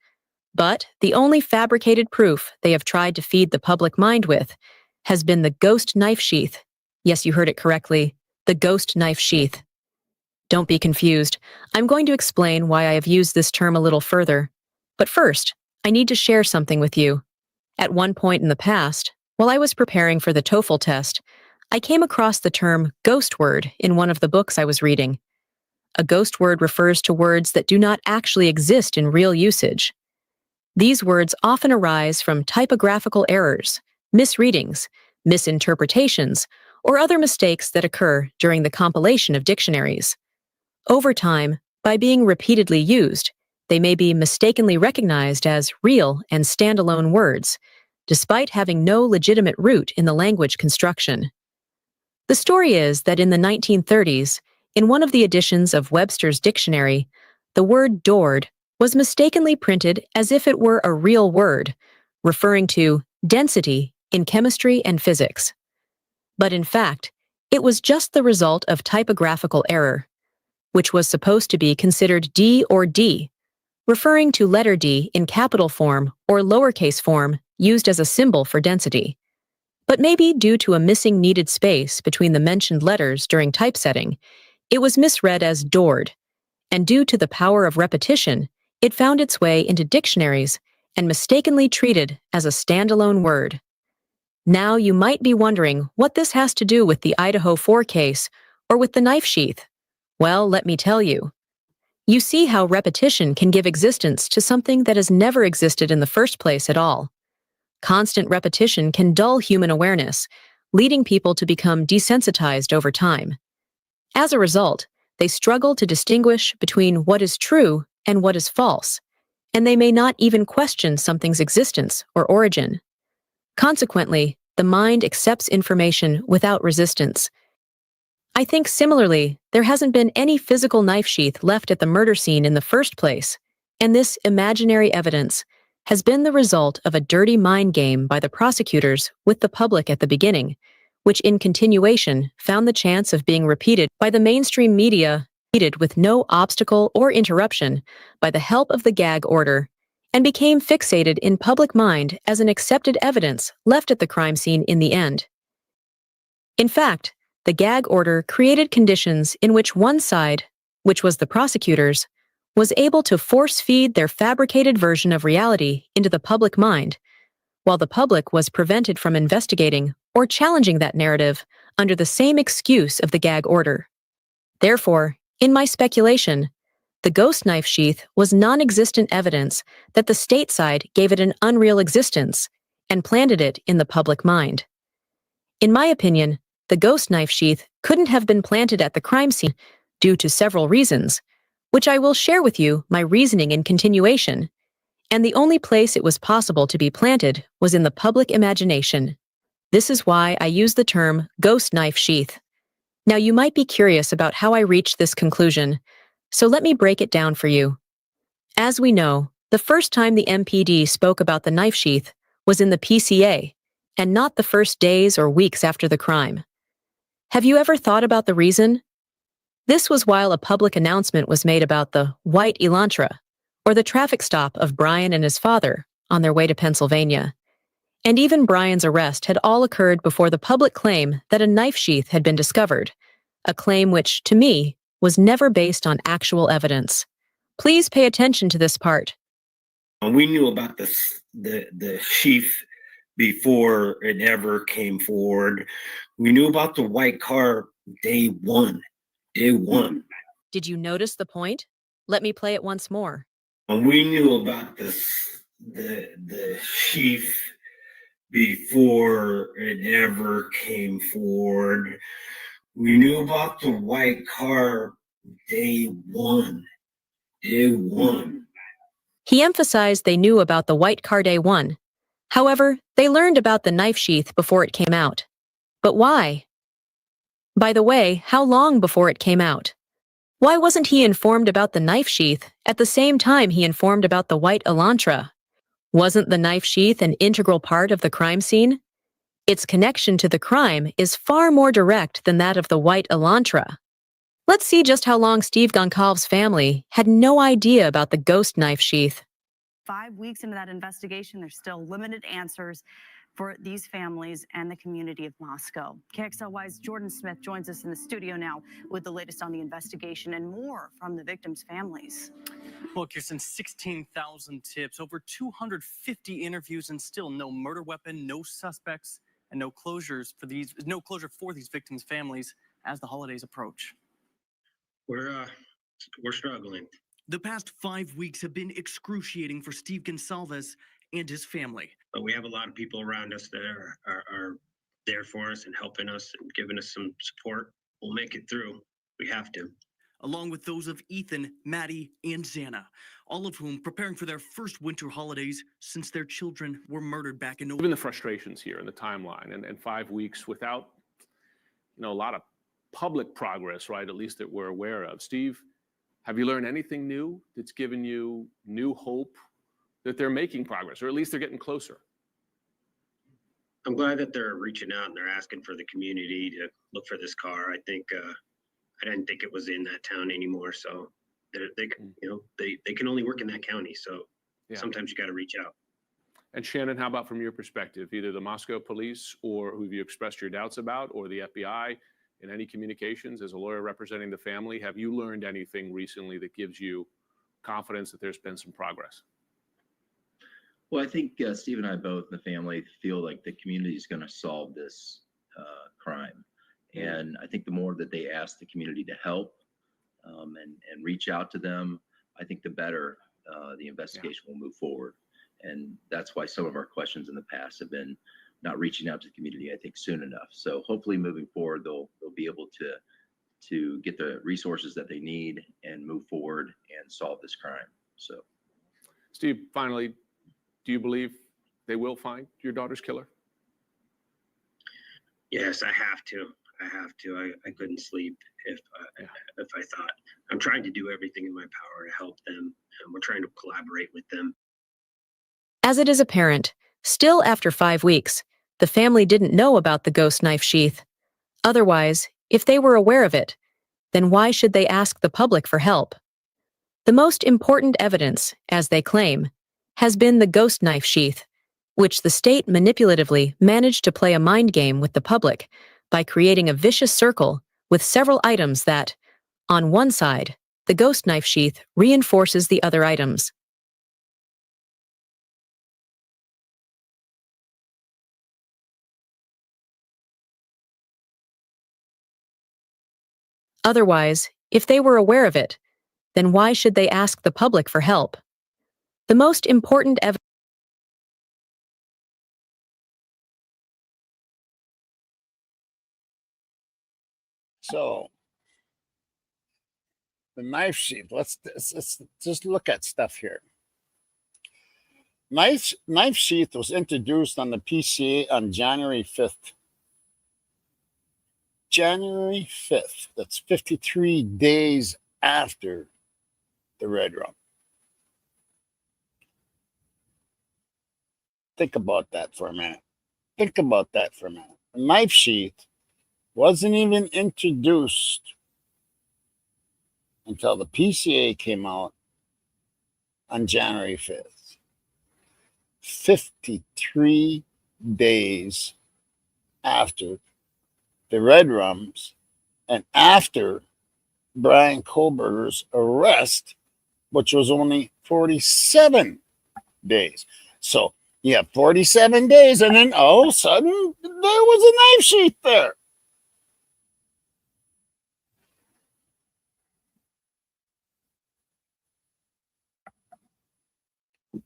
But the only fabricated proof they have tried to feed the public mind with has been the ghost knife sheath. Yes, you heard it correctly, the ghost knife sheath. Don't be confused. I'm going to explain why I have used this term a little further. But first, I need to share something with you. At one point in the past, while I was preparing for the TOEFL test, I came across the term ghost word in one of the books I was reading. A ghost word refers to words that do not actually exist in real usage. These words often arise from typographical errors, misreadings, misinterpretations, or other mistakes that occur during the compilation of dictionaries. Over time, by being repeatedly used, they may be mistakenly recognized as real and standalone words, despite having no legitimate root in the language construction. The story is that in the 1930s, in one of the editions of Webster's dictionary, the word dord was mistakenly printed as if it were a real word, referring to density in chemistry and physics. But in fact, it was just the result of typographical error, which was supposed to be considered D or D, referring to letter D in capital form or lowercase form used as a symbol for density. But maybe due to a missing needed space between the mentioned letters during typesetting, it was misread as dord, and due to the power of repetition, it found its way into dictionaries and mistakenly treated as a standalone word. Now you might be wondering what this has to do with the Idaho 4 case or with the knife sheath. Well, let me tell you. You see how repetition can give existence to something that has never existed in the first place at all. Constant repetition can dull human awareness, leading people to become desensitized over time. As a result, they struggle to distinguish between what is true and what is false, and they may not even question something's existence or origin. Consequently, the mind accepts information without resistance. I think similarly, there hasn't been any physical knife sheath left at the murder scene in the first place, and this imaginary evidence has been the result of a dirty mind game by the prosecutors with the public at the beginning, which in continuation found the chance of being repeated by the mainstream media with no obstacle or interruption by the help of the gag order, and became fixated in public mind as an accepted evidence left at the crime scene in the end. In fact, the gag order created conditions in which one side, which was the prosecutors, was able to force-feed their fabricated version of reality into the public mind, while the public was prevented from investigating or challenging that narrative under the same excuse of the gag order. Therefore, in my speculation, the ghost knife sheath was non-existent evidence that the state side gave it an unreal existence and planted it in the public mind. In my opinion, the ghost knife sheath couldn't have been planted at the crime scene due to several reasons, which I will share with you my reasoning in continuation, And the only place it was possible to be planted was in the public imagination. This is why I use the term ghost knife sheath. Now, you might be curious about how I reached this conclusion, so let me break it down for you. As we know, the first time the MPD spoke about the knife sheath was in the PCA, and not the first days or weeks after the crime. Have you ever thought about the reason? This was while a public announcement was made about the white Elantra, or the traffic stop of Brian and his father on their way to Pennsylvania. And even Brian's arrest had all occurred before the public claim that a knife sheath had been discovered, a claim which, to me, was never based on actual evidence. Please pay attention to this part. We knew about the sheath before it ever came forward. We knew about the white car day one. Day one. Did you notice the point? Let me play it once more. We knew about the sheath before it ever came forward. We knew about the white car day one. Day one. He emphasized they knew about the white car day one. However, they learned about the knife sheath before it came out. But why? By the way, how long before it came out? Why wasn't he informed about the knife sheath at the same time he informed about the white Elantra? Wasn't the knife sheath an integral part of the crime scene? Its connection to the crime is far more direct than that of the white Elantra. Let's see just how long Steve Gonkalv's family had no idea about the ghost knife sheath. 5 weeks into that investigation, there's still limited answers for these families and the community of Moscow. KXLY's Jordan Smith joins us in the studio now with the latest on the investigation and more from the victims' families. Well, Kirsten, 16,000 tips, over 250 interviews, and still no murder weapon, no suspects, and no closure for these victims' families as the holidays approach. We're struggling. The past 5 weeks have been excruciating for Steve Gonsalves and his family. But we have a lot of people around us that are there for us and helping us and giving us some support. We'll make it through. We have to. Along with those of Ethan, Maddie, and Xana, all of whom preparing for their first winter holidays since their children were murdered back in November. Given the frustrations here in the timeline and 5 weeks without, a lot of public progress, right, at least that we're aware of. Steve, have you learned anything new that's given you new hope that they're making progress, or at least they're getting closer? I'm glad that they're reaching out and they're asking for the community to look for this car. I think I didn't think it was in that town anymore, so they can only work in that county. So sometimes you got to reach out. And Shannon, how about from your perspective, either the Moscow police or who you expressed your doubts about, or the FBI, in any communications as a lawyer representing the family, have you learned anything recently that gives you confidence that there's been some progress? Well, I think Steve and I both, the family, feel like the community is going to solve this crime. And I think the more that they ask the community to help and reach out to them, I think the better the investigation will move forward. And that's why some of our questions in the past have been not reaching out to the community, I think, soon enough. So hopefully moving forward, they'll be able to get the resources that they need and move forward and solve this crime. So, Steve, finally, do you believe they will find your daughter's killer? Yes, I have to. I couldn't sleep if I thought. I'm trying to do everything in my power to help them, and we're trying to collaborate with them. As it is apparent, still after 5 weeks, the family didn't know about the ghost knife sheath. Otherwise, if they were aware of it, then why should they ask the public for help? The most important evidence, as they claim, has been the ghost knife sheath, which the state manipulatively managed to play a mind game with the public by creating a vicious circle with several items that, on one side, the ghost knife sheath reinforces the other items. Otherwise, if they were aware of it, then why should they ask the public for help? The most important evidence. So, the knife sheath, let's just look at stuff here. Knife sheath was introduced on the PCA on January 5th. January 5th. That's 53 days after the red rum. Think about that for a minute. Think about that for a minute. The knife sheath wasn't even introduced until the PCA came out on January 5th. 53 days after the red rums and after Brian Kohlberger's arrest, which was only 47 days. So you have 47 days, and then all of a sudden there was a knife sheath there.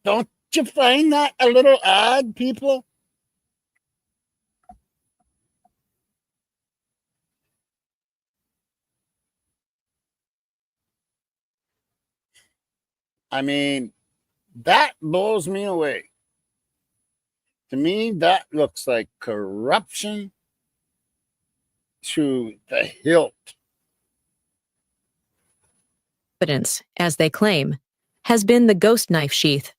Don't you find that a little odd, people? I mean, that blows me away. To me, that looks like corruption to the hilt. Evidence, as they claim, has been the ghost knife sheath,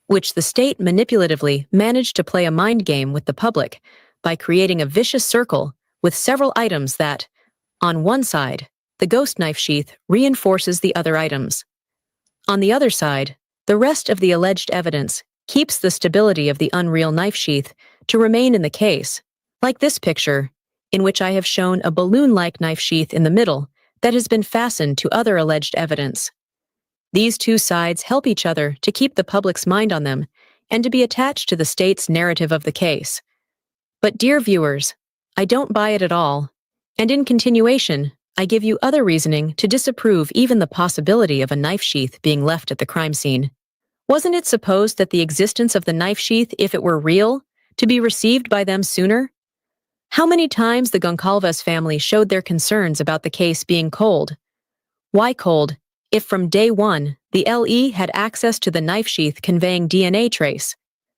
which the state manipulatively managed to play a mind game with the public by creating a vicious circle with several items that, on one side, the ghost knife sheath reinforces the other items. On the other side, the rest of the alleged evidence keeps the stability of the unreal knife sheath to remain in the case, like this picture, in which I have shown a balloon-like knife sheath in the middle that has been fastened to other alleged evidence. These two sides help each other to keep the public's mind on them and to be attached to the state's narrative of the case. But dear viewers, I don't buy it at all, and in continuation, I give you other reasoning to disapprove even the possibility of a knife sheath being left at the crime scene. Wasn't it supposed that the existence of the knife sheath, if it were real, to be received by them sooner? How many times the Goncalves family showed their concerns about the case being cold? Why cold, if from day one, the LE had access to the knife sheath conveying DNA trace,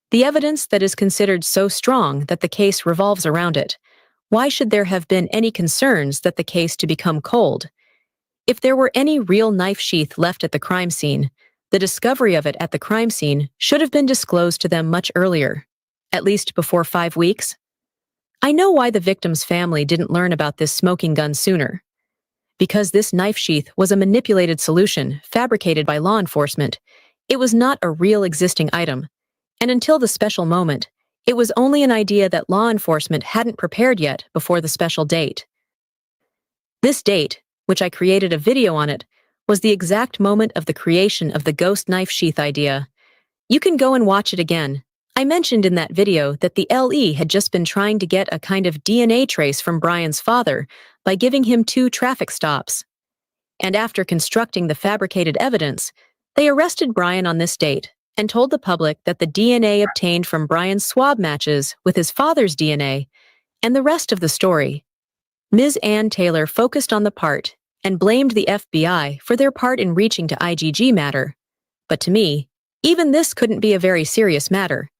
the evidence that is considered so strong that the case revolves around it? Why should there have been any concerns that the case to become cold? If there were any real knife sheath left at the crime scene, the discovery of it at the crime scene should have been disclosed to them much earlier, at least before 5 weeks. I know why the victim's family didn't learn about this smoking gun sooner. Because this knife sheath was a manipulated solution fabricated by law enforcement, it was not a real existing item, and until the special moment, it was only an idea that law enforcement hadn't prepared yet before the special date. This date, which I created a video on it, was the exact moment of the creation of the ghost knife sheath idea. You can go and watch it again. I mentioned in that video that the LE had just been trying to get a kind of DNA trace from Brian's father by giving him 2 traffic stops. And after constructing the fabricated evidence, they arrested Brian on this date and told the public that the DNA obtained from Brian's swab matches with his father's DNA, and the rest of the story. Ms. Ann Taylor focused on the part and blamed the FBI for their part in reaching to IgG matter. But to me, even this couldn't be a very serious matter.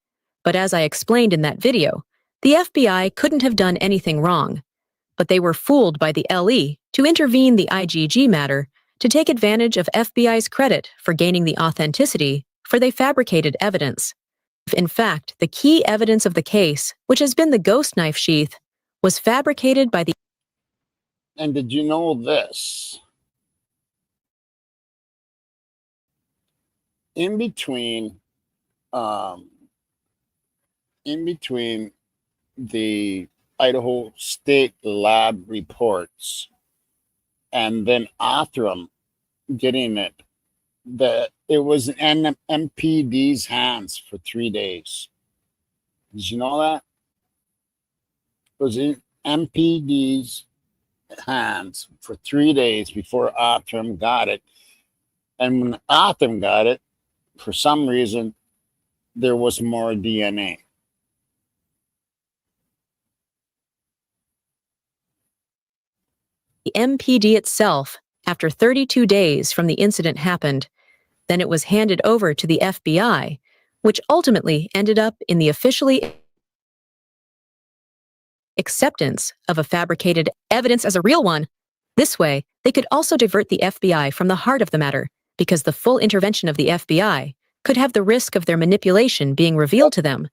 But as I explained in that video, the FBI couldn't have done anything wrong. But they were fooled by the LE to intervene the IgG matter to take advantage of FBI's credit for gaining the authenticity, for they fabricated evidence. In fact, the key evidence of the case, which has been the ghost knife sheath, was fabricated by the... And did you know this? In between the Idaho State Lab reports and then Othram getting it, that it was in MPD's hands for 3 days. Did you know that? It was in MPD's hands for 3 days before Othram got it. And when Othram got it, for some reason, there was more DNA. The MPD itself, after 32 days from the incident happened, then it was handed over to the FBI, which ultimately ended up in the officially acceptance of a fabricated evidence as a real one. This way, they could also divert the FBI from the heart of the matter, because the full intervention of the FBI could have the risk of their manipulation being revealed to them.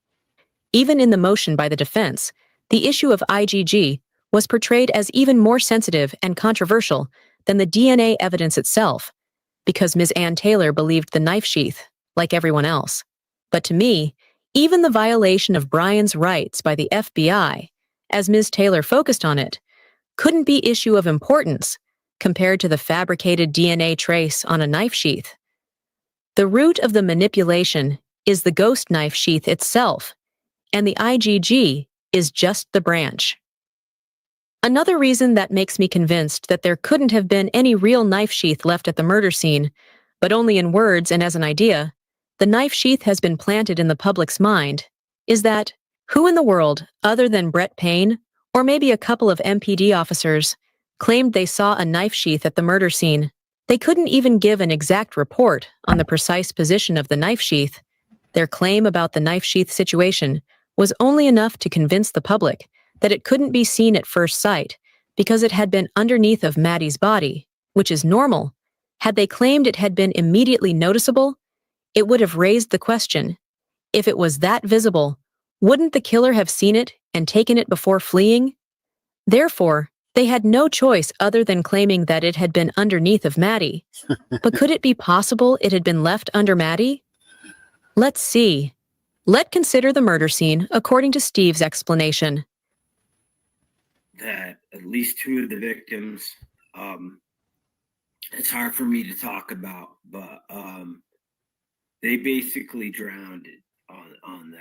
Even in the motion by the defense, the issue of IgG was portrayed as even more sensitive and controversial than the DNA evidence itself, because Ms. Ann Taylor believed the knife sheath, like everyone else. But to me, even the violation of Brian's rights by the FBI, as Ms. Taylor focused on it, couldn't be issue of importance compared to the fabricated DNA trace on a knife sheath. The root of the manipulation is the ghost knife sheath itself, and the IgG is just the branch. Another reason that makes me convinced that there couldn't have been any real knife sheath left at the murder scene, but only in words and as an idea, the knife sheath has been planted in the public's mind, is that who in the world, other than Brett Payne, or maybe a couple of MPD officers, claimed they saw a knife sheath at the murder scene? They couldn't even give an exact report on the precise position of the knife sheath. Their claim about the knife sheath situation was only enough to convince the public that it couldn't be seen at first sight because it had been underneath of Maddie's body, which is normal. Had they claimed it had been immediately noticeable, it would have raised the question, if it was that visible, wouldn't the killer have seen it and taken it before fleeing? Therefore, they had no choice other than claiming that it had been underneath of Maddie. But could it be possible it had been left under Maddie? Let's see. Let's consider the murder scene according to Steve's explanation. That at least two of the victims, it's hard for me to talk about, but they basically drowned it on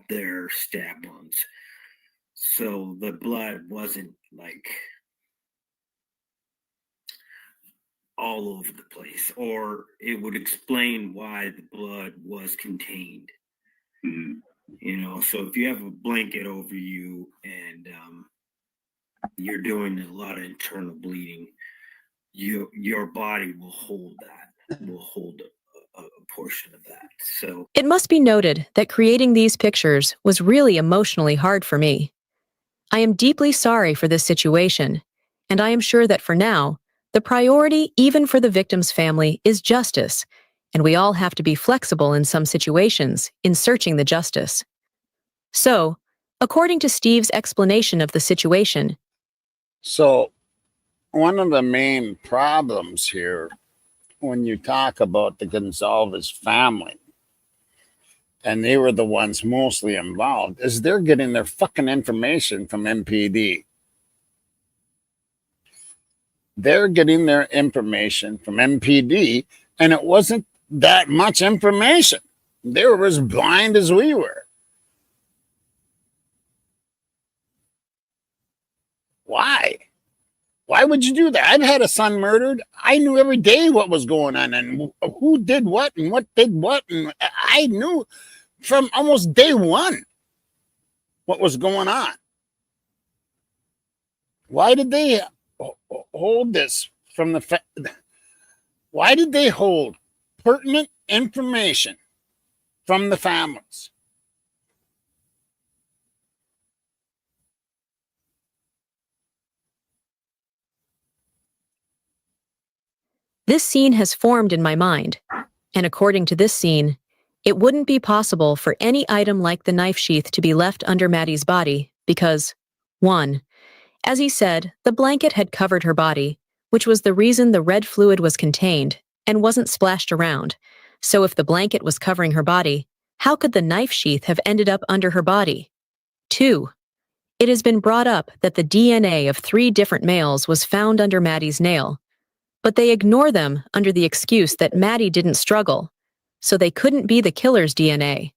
their stab wounds. So the blood wasn't like all over the place, or it would explain why the blood was contained. You know, so if you have a blanket over you and you're doing a lot of internal bleeding, your body will hold a portion of that. So it must be noted that creating these pictures was really emotionally hard for me. I am deeply sorry for this situation, and I am sure that for now, the priority, even for the victim's family, is justice, and we all have to be flexible in some situations in searching the justice. So, according to Steve's explanation of the situation, so one of the main problems here, when you talk about the Gonzalez family, and they were the ones mostly involved, is they're getting their fucking information from MPD. They're getting their information from MPD, and it wasn't that much information. They were as blind as we were. Why? Why would you do that? I've had a son murdered. I knew every day what was going on and who did what and what did what. And I knew from almost day one what was going on. Why did they hold this from the why did they hold pertinent information from the families? this scene has formed in my mind, and according to this scene, it wouldn't be possible for any item like the knife sheath to be left under Maddie's body because, 1. As he said, the blanket had covered her body, which was the reason the red fluid was contained and wasn't splashed around. So if the blanket was covering her body, how could the knife sheath have ended up under her body? 2. It has been brought up that the DNA of 3 different males was found under Maddie's nail, but they ignore them under the excuse that Maddie didn't struggle, so they couldn't be the killer's DNA.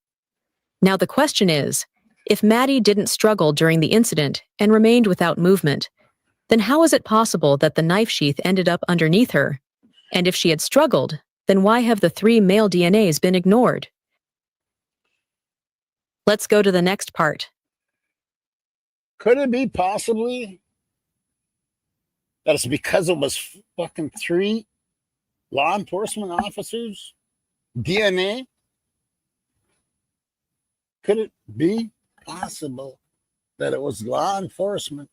Now the question is, if Maddie didn't struggle during the incident and remained without movement, then how is it possible that the knife sheath ended up underneath her? And if she had struggled, then why have the 3 male DNAs been ignored? Let's go to the next part. Could it be possibly that it's because it was fucking 3 law enforcement officers' DNA Could it be possible that it was law enforcement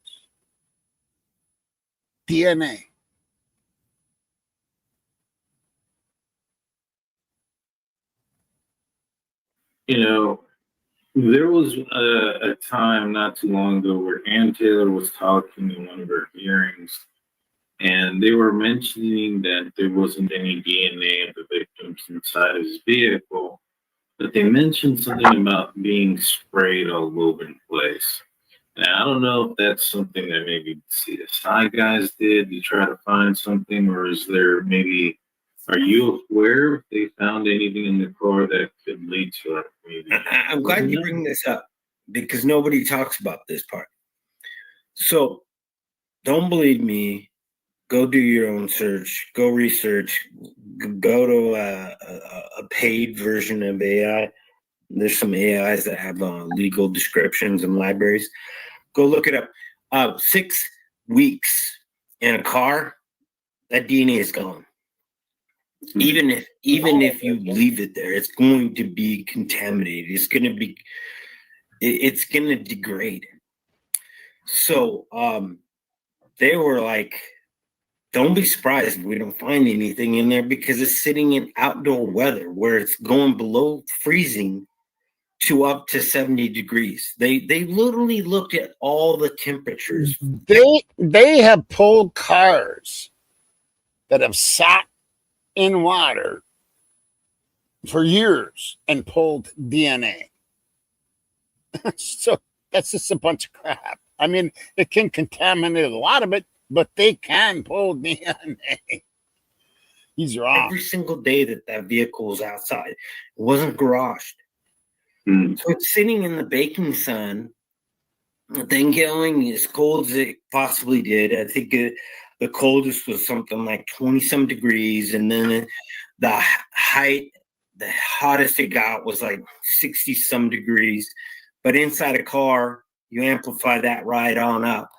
DNA? You know, there was a time not too long ago where Ann Taylor was talking in one of her hearings, and they were mentioning that there wasn't any DNA of the victims inside his vehicle, but they mentioned something about being sprayed all over the place. Now, I don't know if that's something that maybe CSI guys did to try to find something, or is there maybe, are you aware if they found anything in the car that could lead to it? I'm glad you bring this up because nobody talks about this part. So don't believe me. Go do your own search. Go research. Go to a paid version of AI. There's some AIs that have legal descriptions and libraries. Go look it up. 6 weeks in a car, that DNA is gone. Even if you leave it there, it's going to be contaminated. It's going to degrade. So they were like, don't be surprised if we don't find anything in there because it's sitting in outdoor weather where it's going below freezing to up to 70 degrees. They literally looked at all the temperatures. They have pulled cars that have sat in water for years and pulled DNA. So that's just a bunch of crap. I mean, it can contaminate a lot of it, but they can pull DNA. He's wrong. Every single day that vehicle was outside, it wasn't garaged. So it's sitting in the baking sun, then going as cold as it possibly did. I think the coldest was something like 20-some degrees, and then the hottest it got was like 60-some degrees. But inside a car, you amplify that right on up.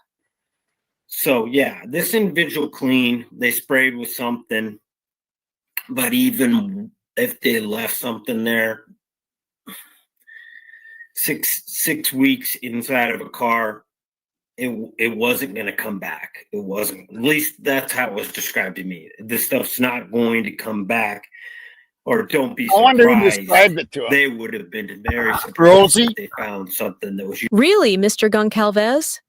So yeah, this individual clean, they sprayed with something, but even if they left something there, six weeks inside of a car, it wasn't going to come back. It wasn't. At least that's how it was described to me. This stuff's not going to come back. Or don't be surprised. I wonder who described it to him. They would have been very surprised if they found something that was... Really, Mr. Goncalves?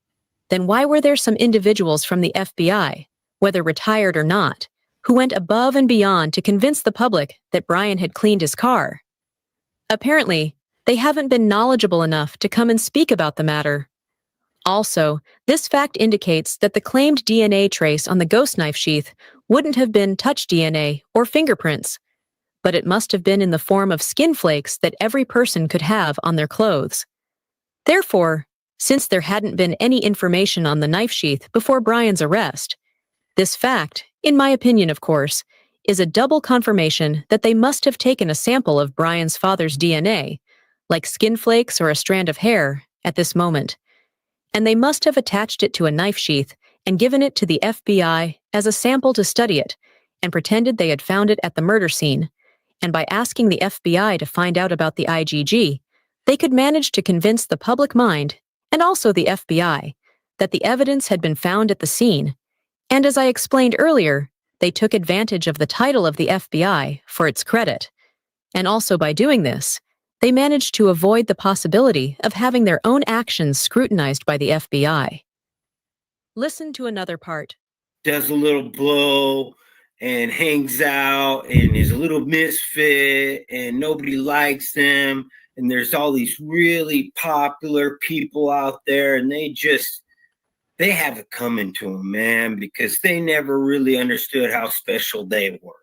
Then why were there some individuals from the FBI, whether retired or not, who went above and beyond to convince the public that Brian had cleaned his car? Apparently, they haven't been knowledgeable enough to come and speak about the matter. Also, this fact indicates that the claimed DNA trace on the ghost knife sheath wouldn't have been touch DNA or fingerprints, but it must have been in the form of skin flakes that every person could have on their clothes. Therefore, since there hadn't been any information on the knife sheath before Brian's arrest, this fact, in my opinion of course, is a double confirmation that they must have taken a sample of Brian's father's DNA, like skin flakes or a strand of hair, at this moment. And they must have attached it to a knife sheath and given it to the FBI as a sample to study it, and pretended they had found it at the murder scene. And by asking the FBI to find out about the IgG, they could manage to convince the public mind, and also the FBI, that the evidence had been found at the scene. And as I explained earlier, they took advantage of the title of the FBI for its credit. And also by doing this, they managed to avoid the possibility of having their own actions scrutinized by the FBI. Listen to another part. Does a little blow and hangs out and is a little misfit and nobody likes them. And there's all these really popular people out there and they have it coming to them, man, because they never really understood how special they were.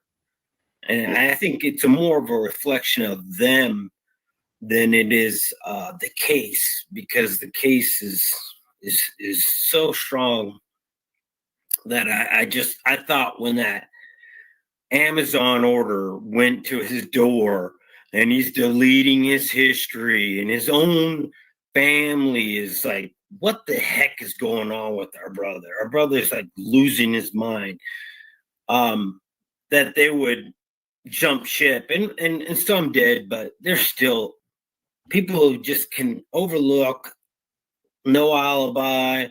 And I think it's more of a reflection of them than it is the case, because the case is so strong that I thought when that Amazon order went to his door and he's deleting his history and his own family is like, what the heck is going on with our brother? Our brother's like losing his mind. That they would jump ship and some did, but there's still people just can overlook, no alibi.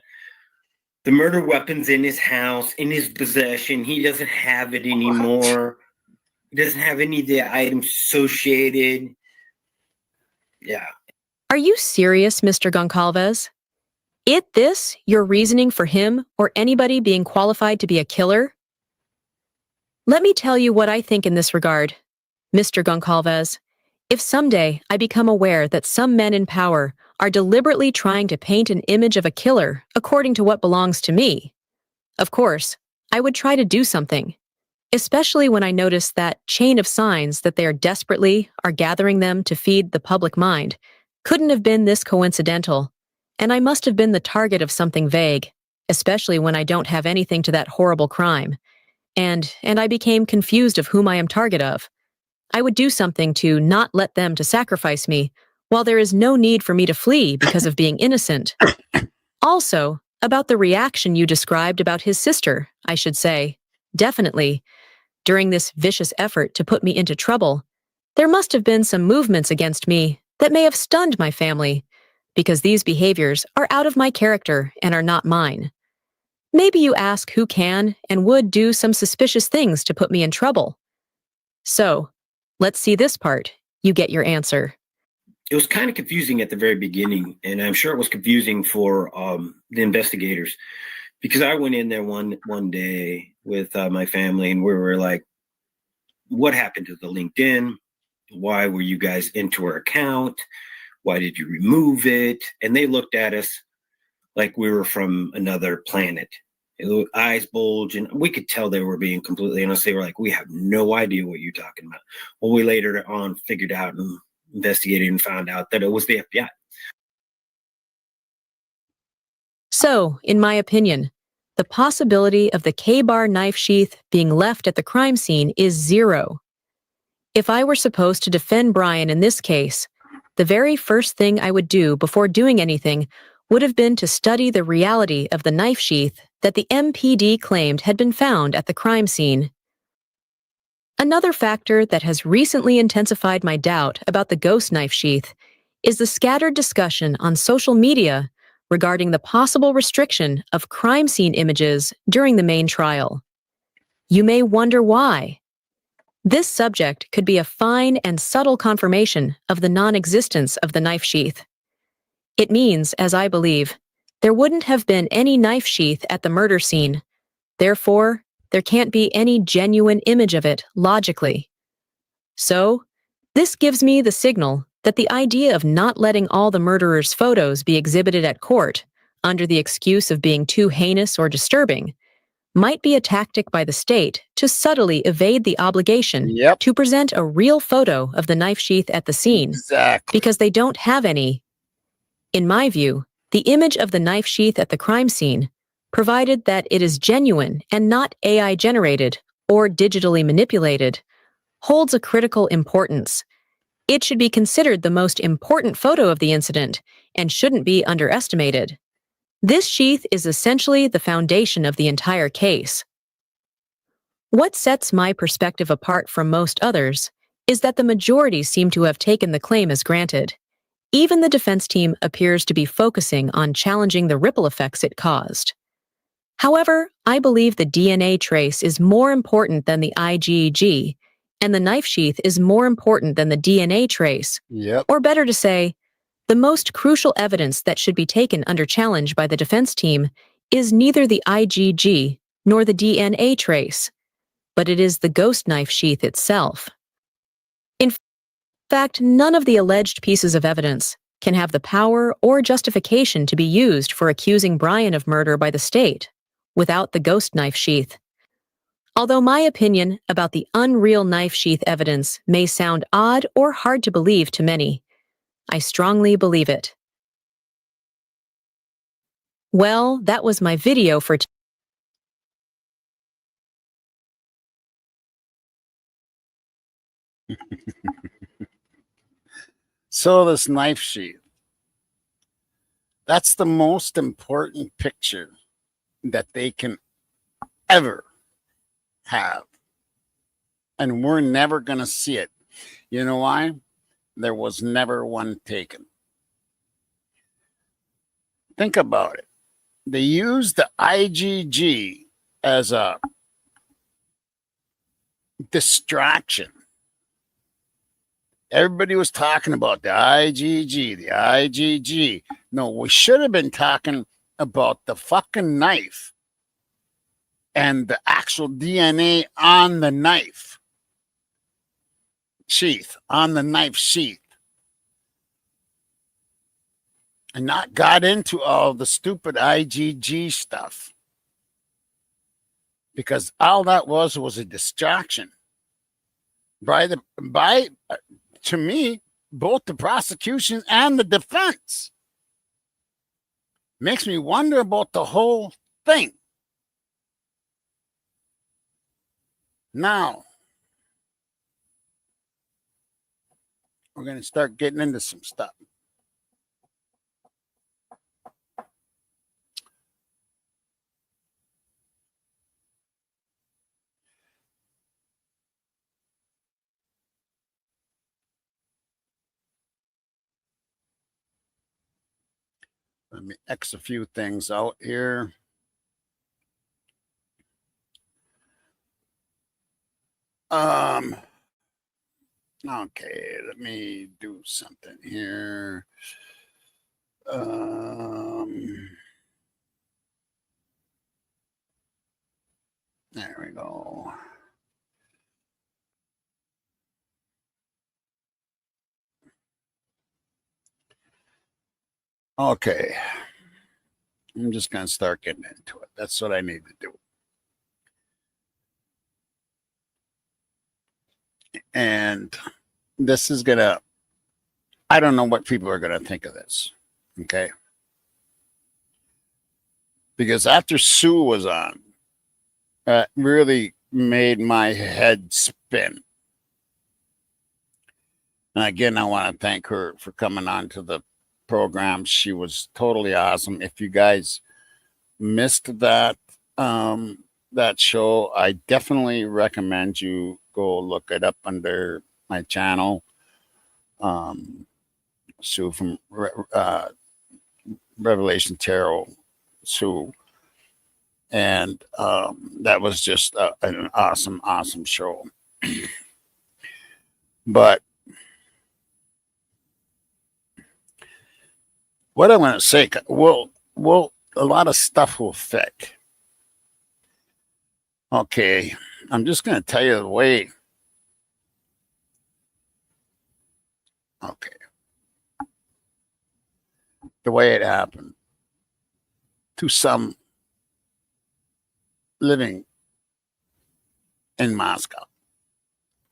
The murder weapon's in his house, in his possession. He doesn't have it anymore. He doesn't have any of the items associated. Yeah. Are you serious, Mr. Goncalves? Is this your reasoning for him or anybody being qualified to be a killer? Let me tell you what I think in this regard, Mr. Goncalves. If someday I become aware that some men in power are deliberately trying to paint an image of a killer according to what belongs to me, of course, I would try to do something, especially when I notice that chain of signs that they are gathering them to feed the public mind couldn't have been this coincidental, and I must have been the target of something vague, especially when I don't have anything to that horrible crime, and I became confused of whom I am target of. I would do something to not let them to sacrifice me, while there is no need for me to flee because of being innocent. Also, about the reaction you described about his sister, I should say, definitely, during this vicious effort to put me into trouble, there must have been some movements against me that may have stunned my family, because these behaviors are out of my character and are not mine. Maybe you ask who can and would do some suspicious things to put me in trouble. So, let's see this part. You get your answer. It was kind of confusing at the very beginning, and I'm sure it was confusing for the investigators, because I went in there one day with my family, and we were like, what happened to the LinkedIn? Why were you guys into our account? Why did you remove it? And they looked at us like we were from another planet. Eyes bulge, and we could tell they were being completely honest. They were like, we have no idea what you're talking about. Well, we later on figured out and investigated and found out that it was the FBI. So, in my opinion, the possibility of the K-bar knife sheath being left at the crime scene is zero. If I were supposed to defend Brian in this case, the very first thing I would do before doing anything would have been to study the reality of the knife sheath that the MPD claimed had been found at the crime scene. Another factor that has recently intensified my doubt about the ghost knife sheath is the scattered discussion on social media regarding the possible restriction of crime scene images during the main trial. You may wonder why. This subject could be a fine and subtle confirmation of the non-existence of the knife sheath. It means, as I believe, there wouldn't have been any knife sheath at the murder scene. Therefore, there can't be any genuine image of it logically. So, this gives me the signal that the idea of not letting all the murderer's photos be exhibited at court, under the excuse of being too heinous or disturbing, might be a tactic by the state to subtly evade the obligation to present a real photo of the knife sheath at the scene, because they don't have any. In my view, the image of the knife sheath at the crime scene, provided that it is genuine and not AI-generated or digitally manipulated, holds a critical importance. It should be considered the most important photo of the incident and shouldn't be underestimated. This sheath is essentially the foundation of the entire case. What sets my perspective apart from most others is that the majority seem to have taken the claim as granted. Even the defense team appears to be focusing on challenging the ripple effects it caused. However, I believe the DNA trace is more important than the IgG, and the knife sheath is more important than the DNA trace. Or better to say, the most crucial evidence that should be taken under challenge by the defense team is neither the IgG nor the DNA trace, but it is the ghost knife sheath itself. In fact, none of the alleged pieces of evidence can have the power or justification to be used for accusing Brian of murder by the state without the ghost knife sheath. Although my opinion about the unreal knife sheath evidence may sound odd or hard to believe to many, I strongly believe it. Well, that was my video for today. So this knife sheath, that's the most important picture that they can ever have. And we're never going to see it. You know why? there was never one taken. Think about it. They used the IgG as a distraction. Everybody was talking about the IgG, the IgG. No, we should have been talking about the fucking knife and the actual DNA on the knife sheath, on the knife sheath. And not got into all the stupid IgG stuff. Because all that was a distraction. To me, both the prosecution and the defense. Makes me wonder about the whole thing. Now, we're going to start getting into some stuff. Let me X a few things out here. Okay, let me do something here. There we go. Okay. I'm just going to start getting into it. That's what I need to do. And this is going to, I don't know what people are going to think of this. Okay. Because after Sue was on, it really made my head spin. And again, I want to thank her for coming on to the program. She was totally awesome. If you guys missed that that show, I definitely recommend you go look it up under my channel. Sue from Revelation Tarot, Sue. And that was just an awesome show. But what I want to say, a lot of stuff will fit. Okay, I'm just going to tell you the way. Okay. The way it happened to some living in Moscow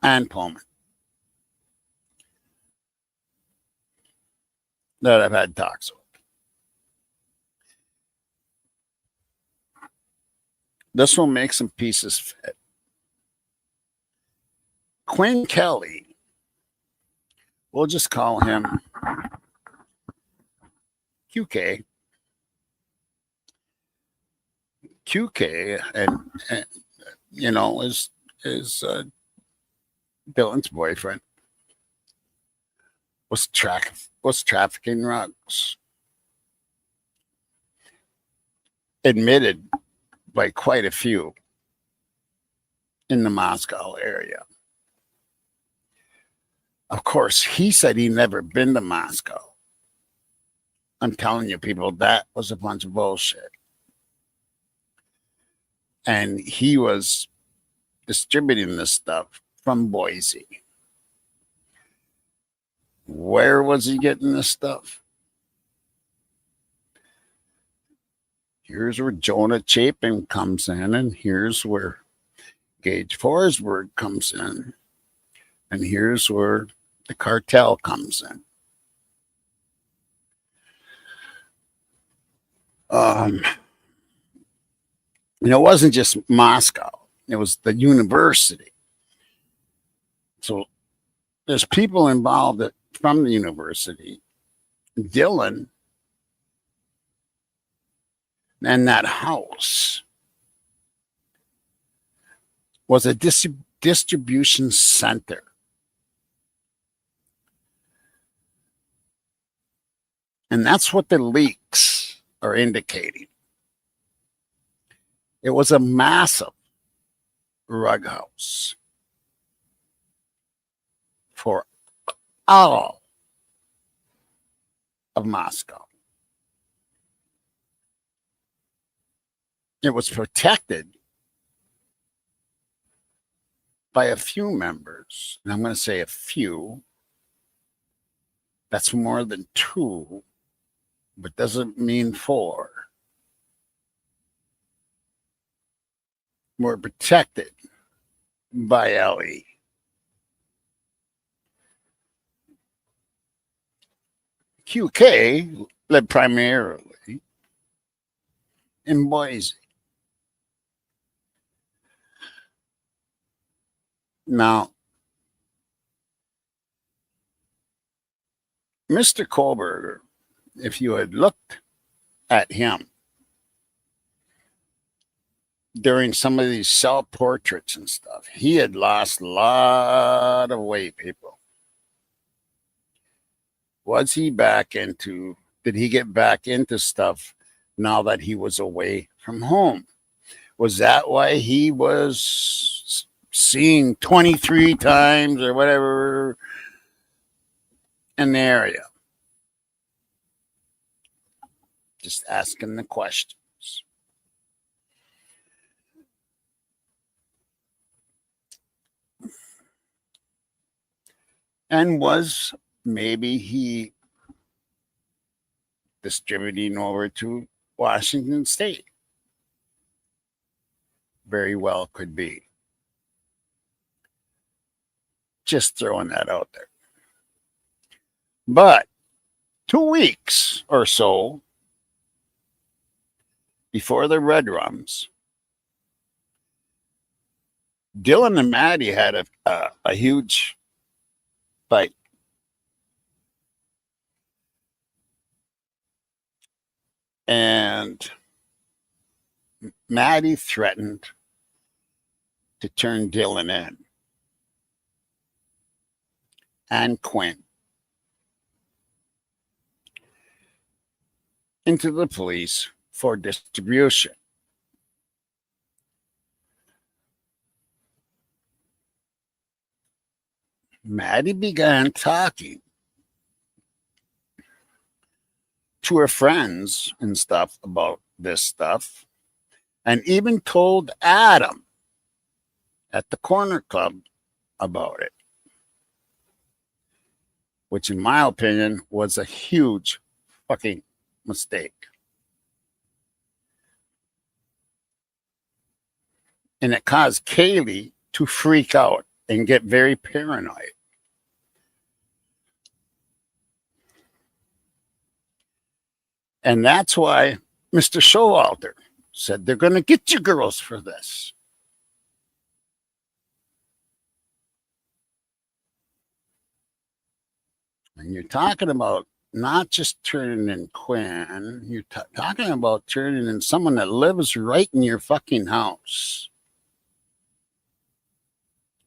and Poland that I've had talks with. This will make some pieces fit. Quinn Kelly, we'll just call him QK. QK, and you know, is Dylan's boyfriend. Was trafficking drugs. Admitted by quite a few in the Moscow area. Of course, he said he never been to Moscow. I'm telling you, people, that was a bunch of bullshit. And he was distributing this stuff from Boise. Where was he getting this stuff? Here's where Jonah Chapin comes in, and here's where Gage Forsberg comes in, and here's where the cartel comes in. And it wasn't just Moscow. It was the university. So there's people involved from the university. Dylan and that house was a distribution center And that's what the leaks are indicating. It was a massive rug house for all of Moscow. It was protected by a few members, and I'm going to say a few. That's more than two, but doesn't mean four. Were protected by Ellie. QK lived primarily in Boise. Now, Mr. Kohlberger, if you had looked at him during some of these self-portraits and stuff, he had lost a lot of weight, people. Was he back into, did he get back into stuff now that he was away from home? Was that why he was seen 23 times or whatever in the area? Just asking the questions. And was maybe he distributing over to Washington State? Very well could be. Just throwing that out there. But 2 weeks or so before the Red Rums, Dylan and Maddie had a huge fight. And Maddie threatened to turn Dylan in. And Quinn into the police for distribution. Maddie began talking to her friends and stuff about this stuff, and even told Adam at the corner club about it, which in my opinion was a huge fucking mistake. And it caused Kaylee to freak out and get very paranoid. And that's why Mr. Showalter said they're going to get you girls for this. And you're talking about not just turning in Quinn, you're talking about turning in someone that lives right in your fucking house.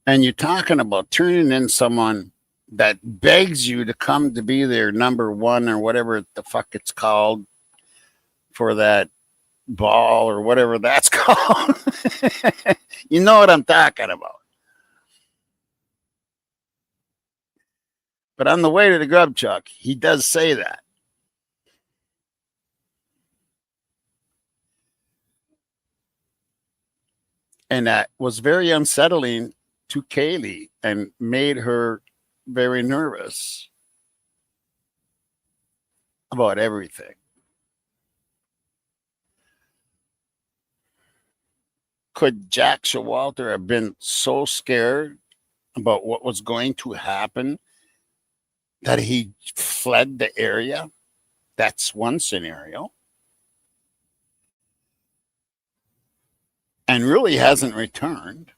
And you're talking about turning in someone that begs you to come to be their number one or whatever the fuck it's called for that ball or whatever that's called. You know what I'm talking about. But on the way to the grub chuck, he does say that. And that was very unsettling to Kaylee and made her very nervous about everything. Could Jack Showalter have been so scared about what was going to happen that he fled the area? That's one scenario. And really hasn't returned.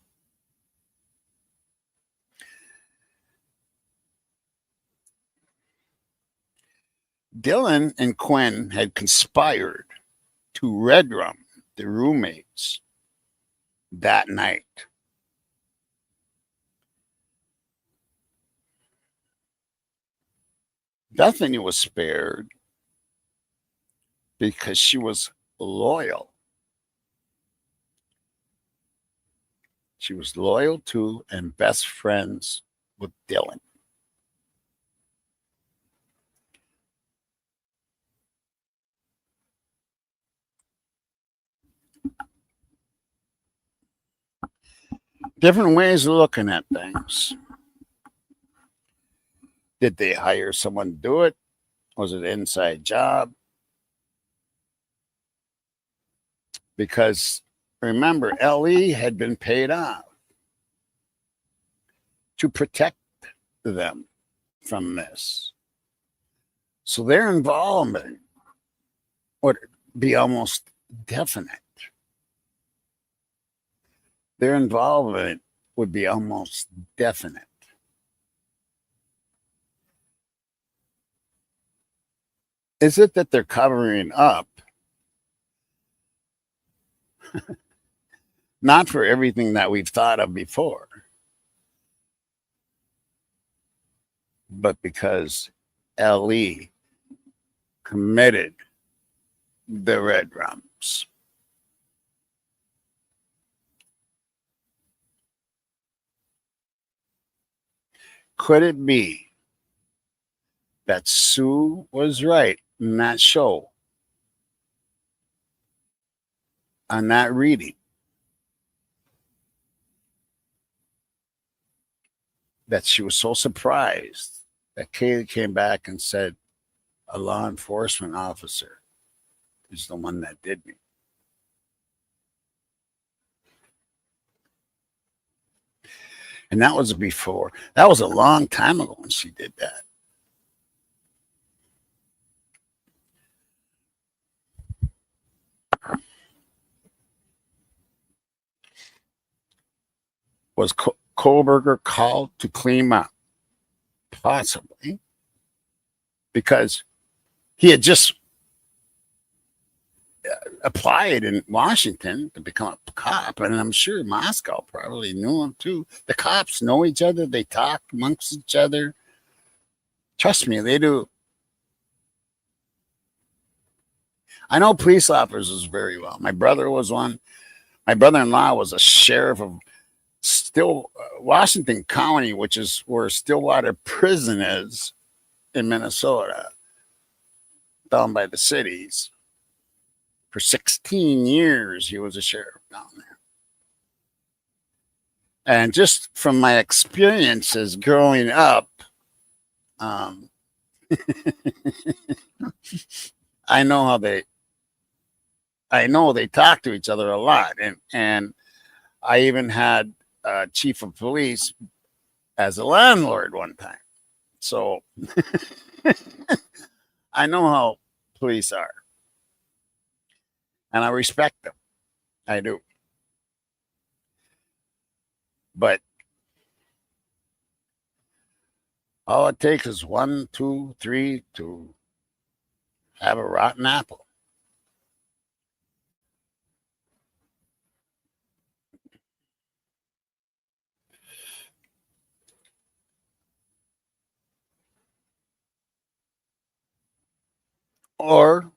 Dylan and Quinn had conspired to red rum the roommates that night. Bethany was spared because she was loyal. She was loyal to and best friends with Dylan. Different ways of looking at things. Did they hire someone to do it? Was it an inside job? Because remember, LE had been paid off to protect them from this. So their involvement would be almost definite. Their involvement would be almost definite. Is it that they're covering up? Not for everything that we've thought of before, but because LE committed the red rums. Could it be that Sue was right in that show, on that reading, that she was so surprised that Kaylee came back and said, a law enforcement officer is the one that did me? And that was before. That was a long time ago when she did that. Was Kohlberger called to clean up? Possibly. Because he had just applied in Washington to become a cop, and I'm sure Moscow probably knew him too. The cops know each other. They talk amongst each other. Trust me, they do. I know police officers very well. My brother was one. My brother-in-law was a sheriff of Washington County, which is where Stillwater Prison is in Minnesota, down by the cities. For 16 years, he was a sheriff down there. And just from my experiences growing up, I know they talk to each other a lot. And I even had a chief of police as a landlord one time. So I know how police are. And I respect them. I do. But all it takes is 1, 2, 3 to have a rotten apple. Or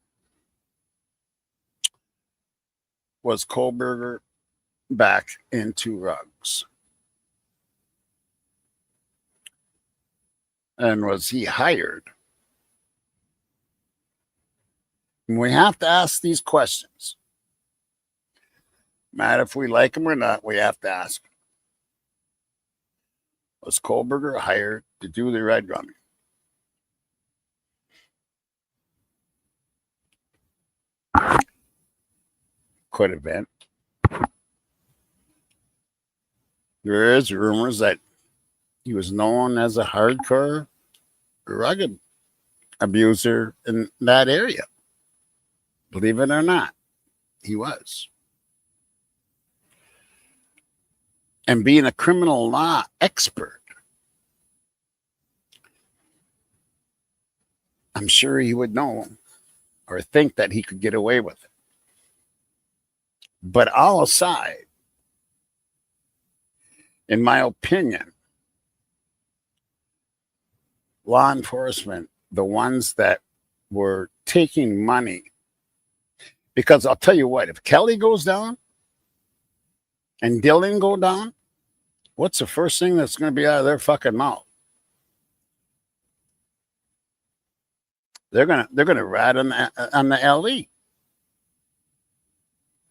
was Kohlberger back into rugs? And was he hired? And we have to ask these questions. No matter if we like them or not, we have to ask. Was Kohlberger hired to do the red rumming? Could have been. There is rumors that he was known as a hardcore drug abuser in that area. Believe it or not, he was. And being a criminal law expert, I'm sure he would know or think that he could get away with it. But all aside, in my opinion, law enforcement, the ones that were taking money Because I'll tell you what, if Kelly goes down and Dylan go down, what's the first thing that's going to be out of their fucking mouth? They're gonna rat on the LE.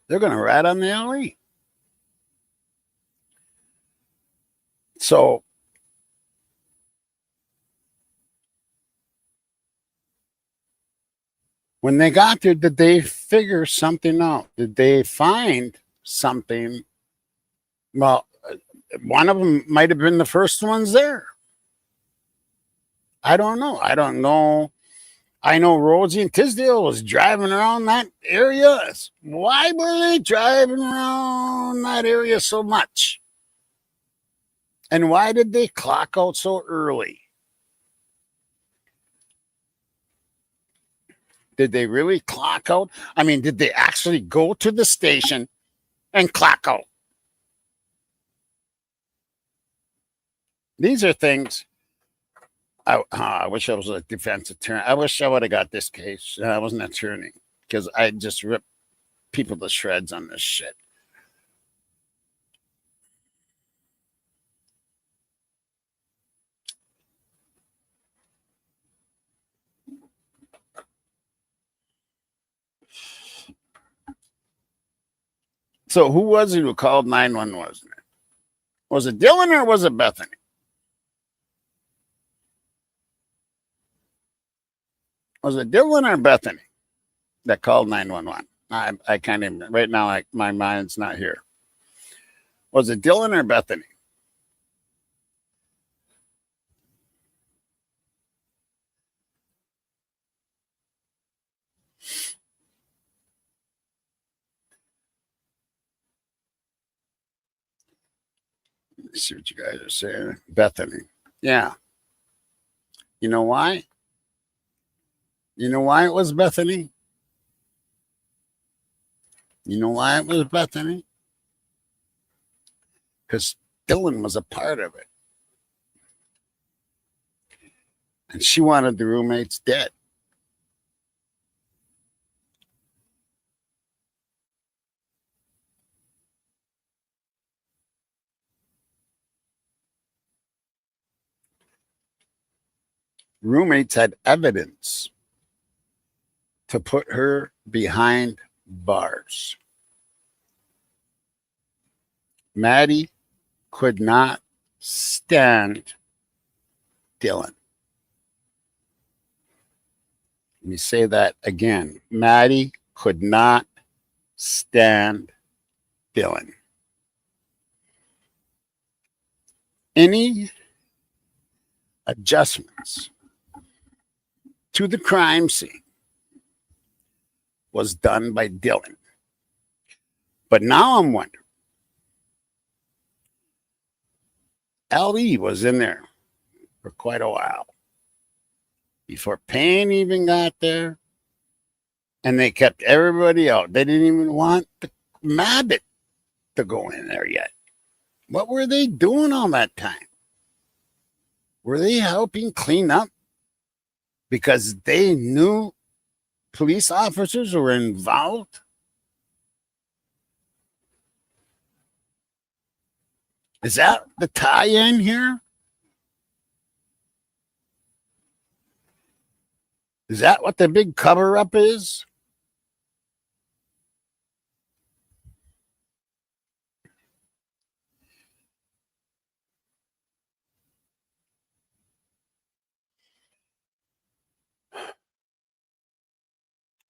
They're gonna rat on the LE. So when they got there, did they figure something out? Did they find something? Well, one of them might have been the first ones there. I don't know. I know Rosie and Tisdale was driving around that area. Why were they driving around that area so much? And why did they clock out so early? Did they really clock out? I mean, did they actually go to the station and clock out? These are things. I wish I was a defense attorney. I wish I would have got this case. I wasn't an attorney because I just rip people to shreds on this shit. So who was it who called 911? Was it Dylan or was it Bethany? Was it Dylan or Bethany that called 911? I can't even, right now, my mind's not here. Was it Dylan or Bethany? Let's see what you guys are saying. Bethany. Yeah. You know why? You know why it was Bethany? You know why it was Bethany? Because Dylan was a part of it. And she wanted the roommates dead. Roommates had evidence to put her behind bars. Maddie could not stand Dylan. Let me say that again. Maddie could not stand Dylan. Any adjustments to the crime scene was done by Dylan. But now I'm wondering, LE was in there for quite a while before Payne even got there, and they kept everybody out. They didn't even want the Mabbitt to go in there yet. What were they doing all that time? Were they helping clean up because they knew police officers were involved? Is that the tie-in here? Is that what the big cover-up is?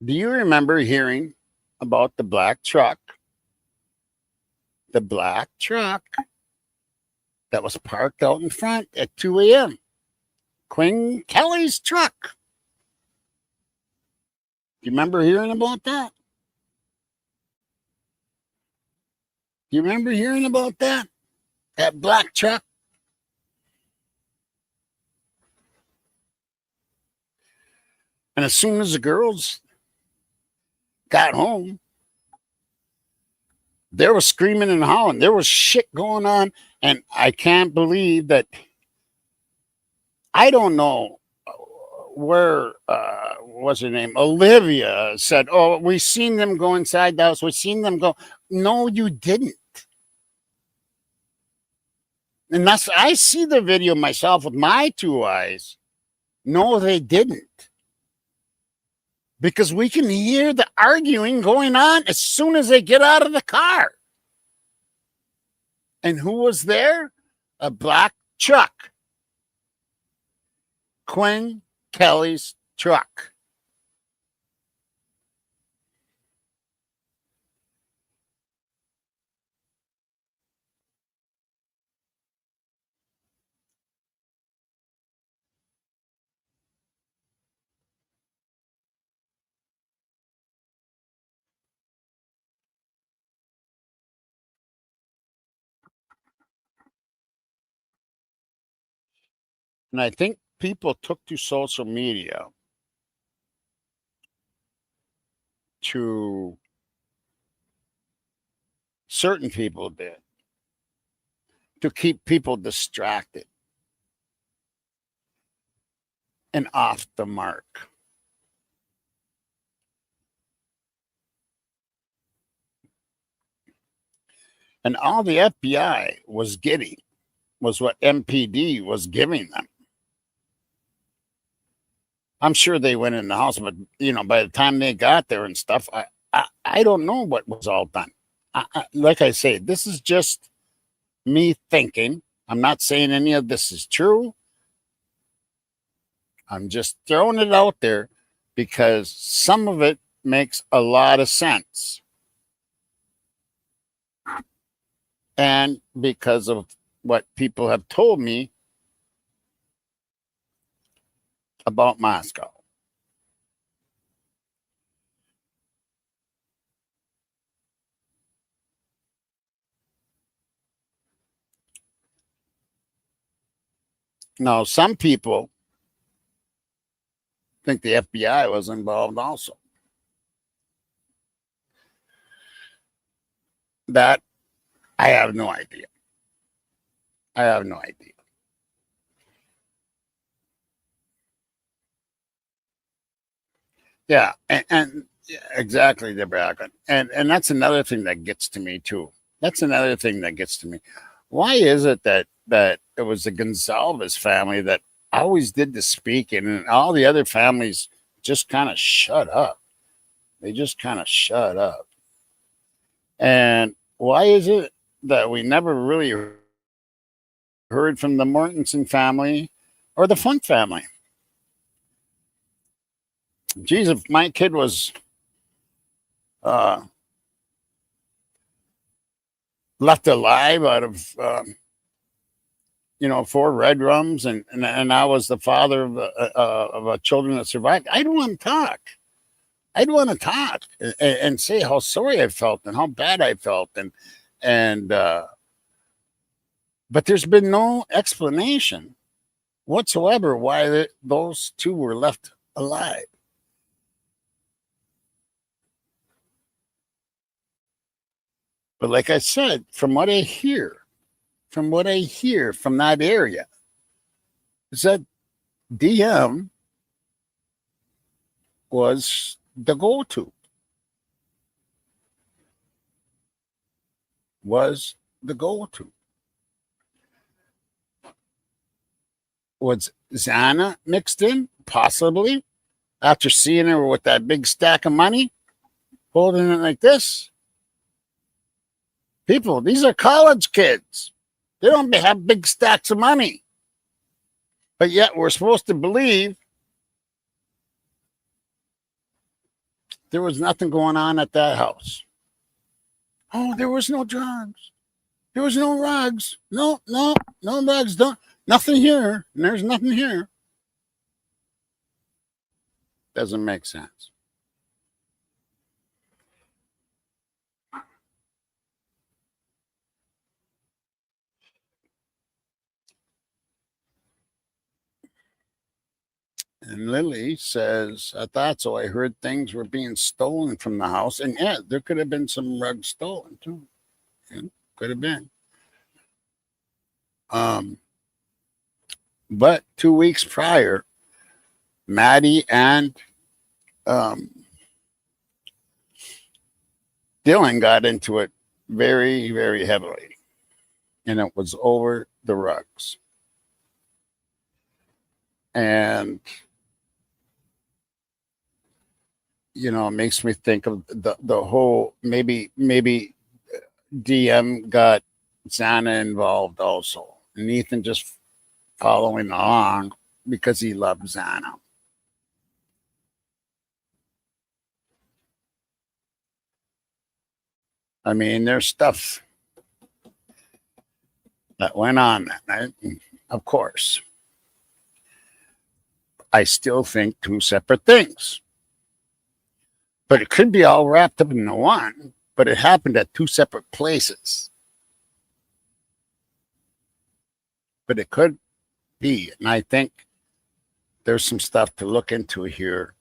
Do you remember hearing about the black truck? The black truck that was parked out in front at 2 a.m. Quinn Kelly's truck. Do you remember hearing about that? Do you remember hearing about that? That black truck? And as soon as the girls got home, there was screaming and hollering. There was shit going on. And I can't believe that. I don't know where what's her name? Olivia said, "Oh, we seen them go inside the house. We seen them go." No, you didn't. And that's, I see the video myself with my two eyes. No, they didn't. Because we can hear the arguing going on as soon as they get out of the car. And who was there? A black truck. Quinn Kelly's truck. And I think people took to social media to, certain people did, to keep people distracted and off the mark. And all the FBI was getting was what MPD was giving them. I'm sure they went in the house, but by the time they got there and stuff, I don't know what was all done. Like I say, this is just me thinking. I'm not saying any of this is true. I'm just throwing it out there because some of it makes a lot of sense. And because of what people have told me about Moscow. Now, some people think the FBI was involved also. That I have no idea. I have no idea. Yeah, and yeah, exactly, Deborah. And that's another thing that gets to me too. That's another thing that gets to me. Why is it that it was the Gonzalez family that always did the speaking and all the other families just kind of shut up? They just kind of shut up. And why is it that we never really heard from the Mortensen family or the Funk family? Geez, if my kid was left alive out of 4 red rums, and I was the father of a children that survived, I'd want to talk. I'd want to talk and say how sorry I felt and how bad I felt, and but there's been no explanation whatsoever why those two were left alive. But like I said, from what I hear from that area, is that DM was the go-to. Was Zana mixed in? Possibly. After seeing her with that big stack of money, holding it like this. People, these are college kids. They don't have big stacks of money. But yet we're supposed to believe there was nothing going on at that house. Oh, there was no drugs. There was no rugs. No rugs. Nothing here. And there's nothing here. Doesn't make sense. And Lily says, I thought so. I heard things were being stolen from the house. And yeah, there could have been some rugs stolen too. Yeah, could have been. But 2 weeks prior, Maddie and Dylan got into it very, very heavily, and it was over the rugs. And, you know, it makes me think of the whole, maybe DM got Xana involved also. And Ethan just following along because he loved Xana. I mean, there's stuff that went on that night. Of course, I still think two separate things. But it could be all wrapped up into one, but it happened at two separate places. But it could be, and I think there's some stuff to look into here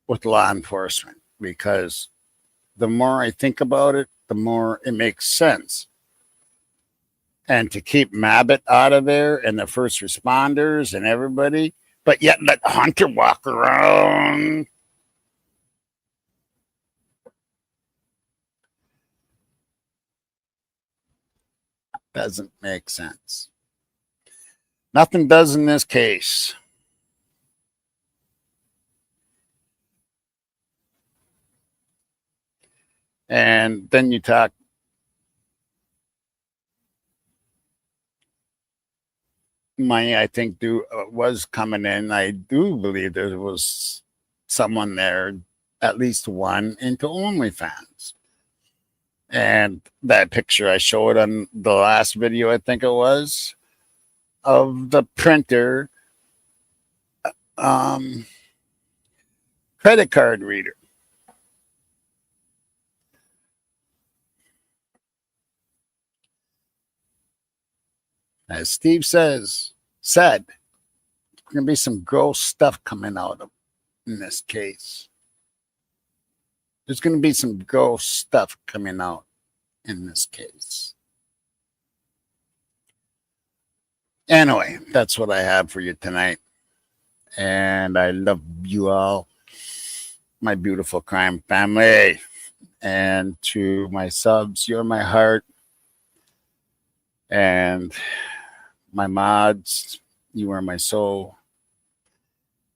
with law enforcement, because the more I think about it, the more it makes sense. And to keep Mabbott out of there and the first responders and everybody, but yet let Hunter walk around. Doesn't make sense. Nothing does in this case. And then you talk money, I think, was coming in. I do believe there was someone there, at least one, into OnlyFans. And that picture I showed on the last video, I think it was, of the printer credit card reader. As Steve said, there's going to be some gross stuff coming out in this case. There's going to be some gross stuff coming out in this case. Anyway, that's what I have for you tonight. And I love you all, my beautiful crime family. And to my subs, you're my heart. And my mods, you are my soul.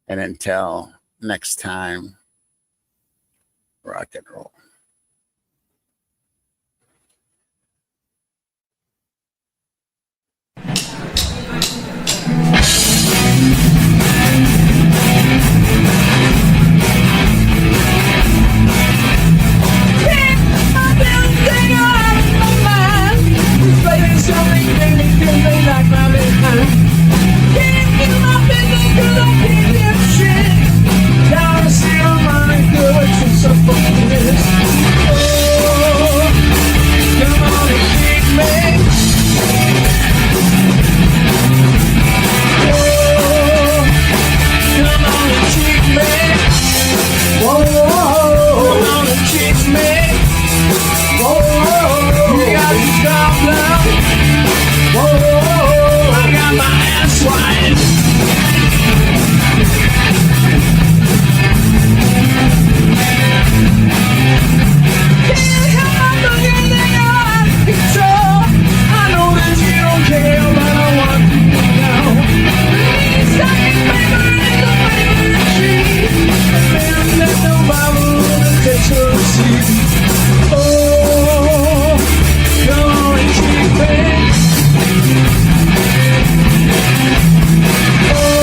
And until next time, rock and roll. Oh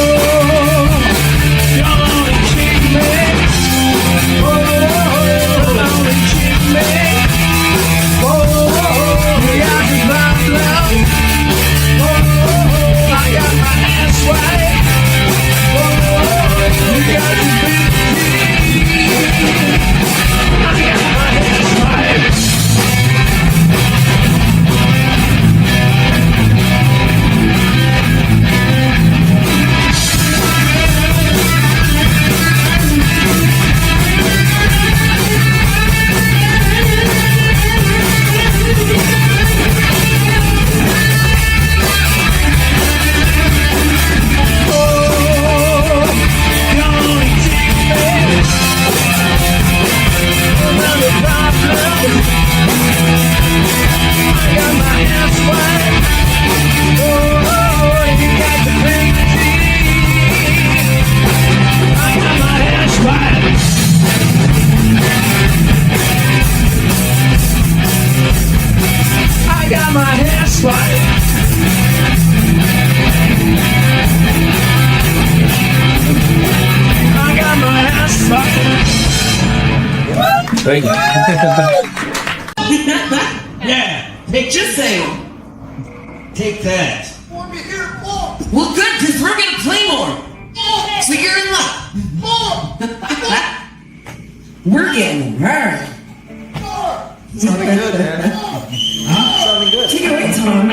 I got my ass spotted. Thank you. Yeah, take just saying. Take that. Well, good, because we're going to play more. So you're in luck. We're getting hurt. Sounding good, man. Huh? Sounding good. Take it away, Tom.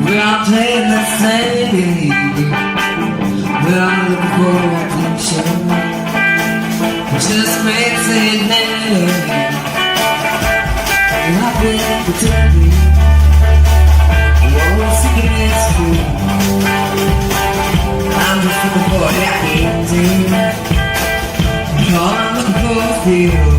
We're all playing the same game. We're all looking for attention. Just makes it better. I've been pretending. Won't see it's true. I'm just looking for a happy ending. I'm looking for a feel.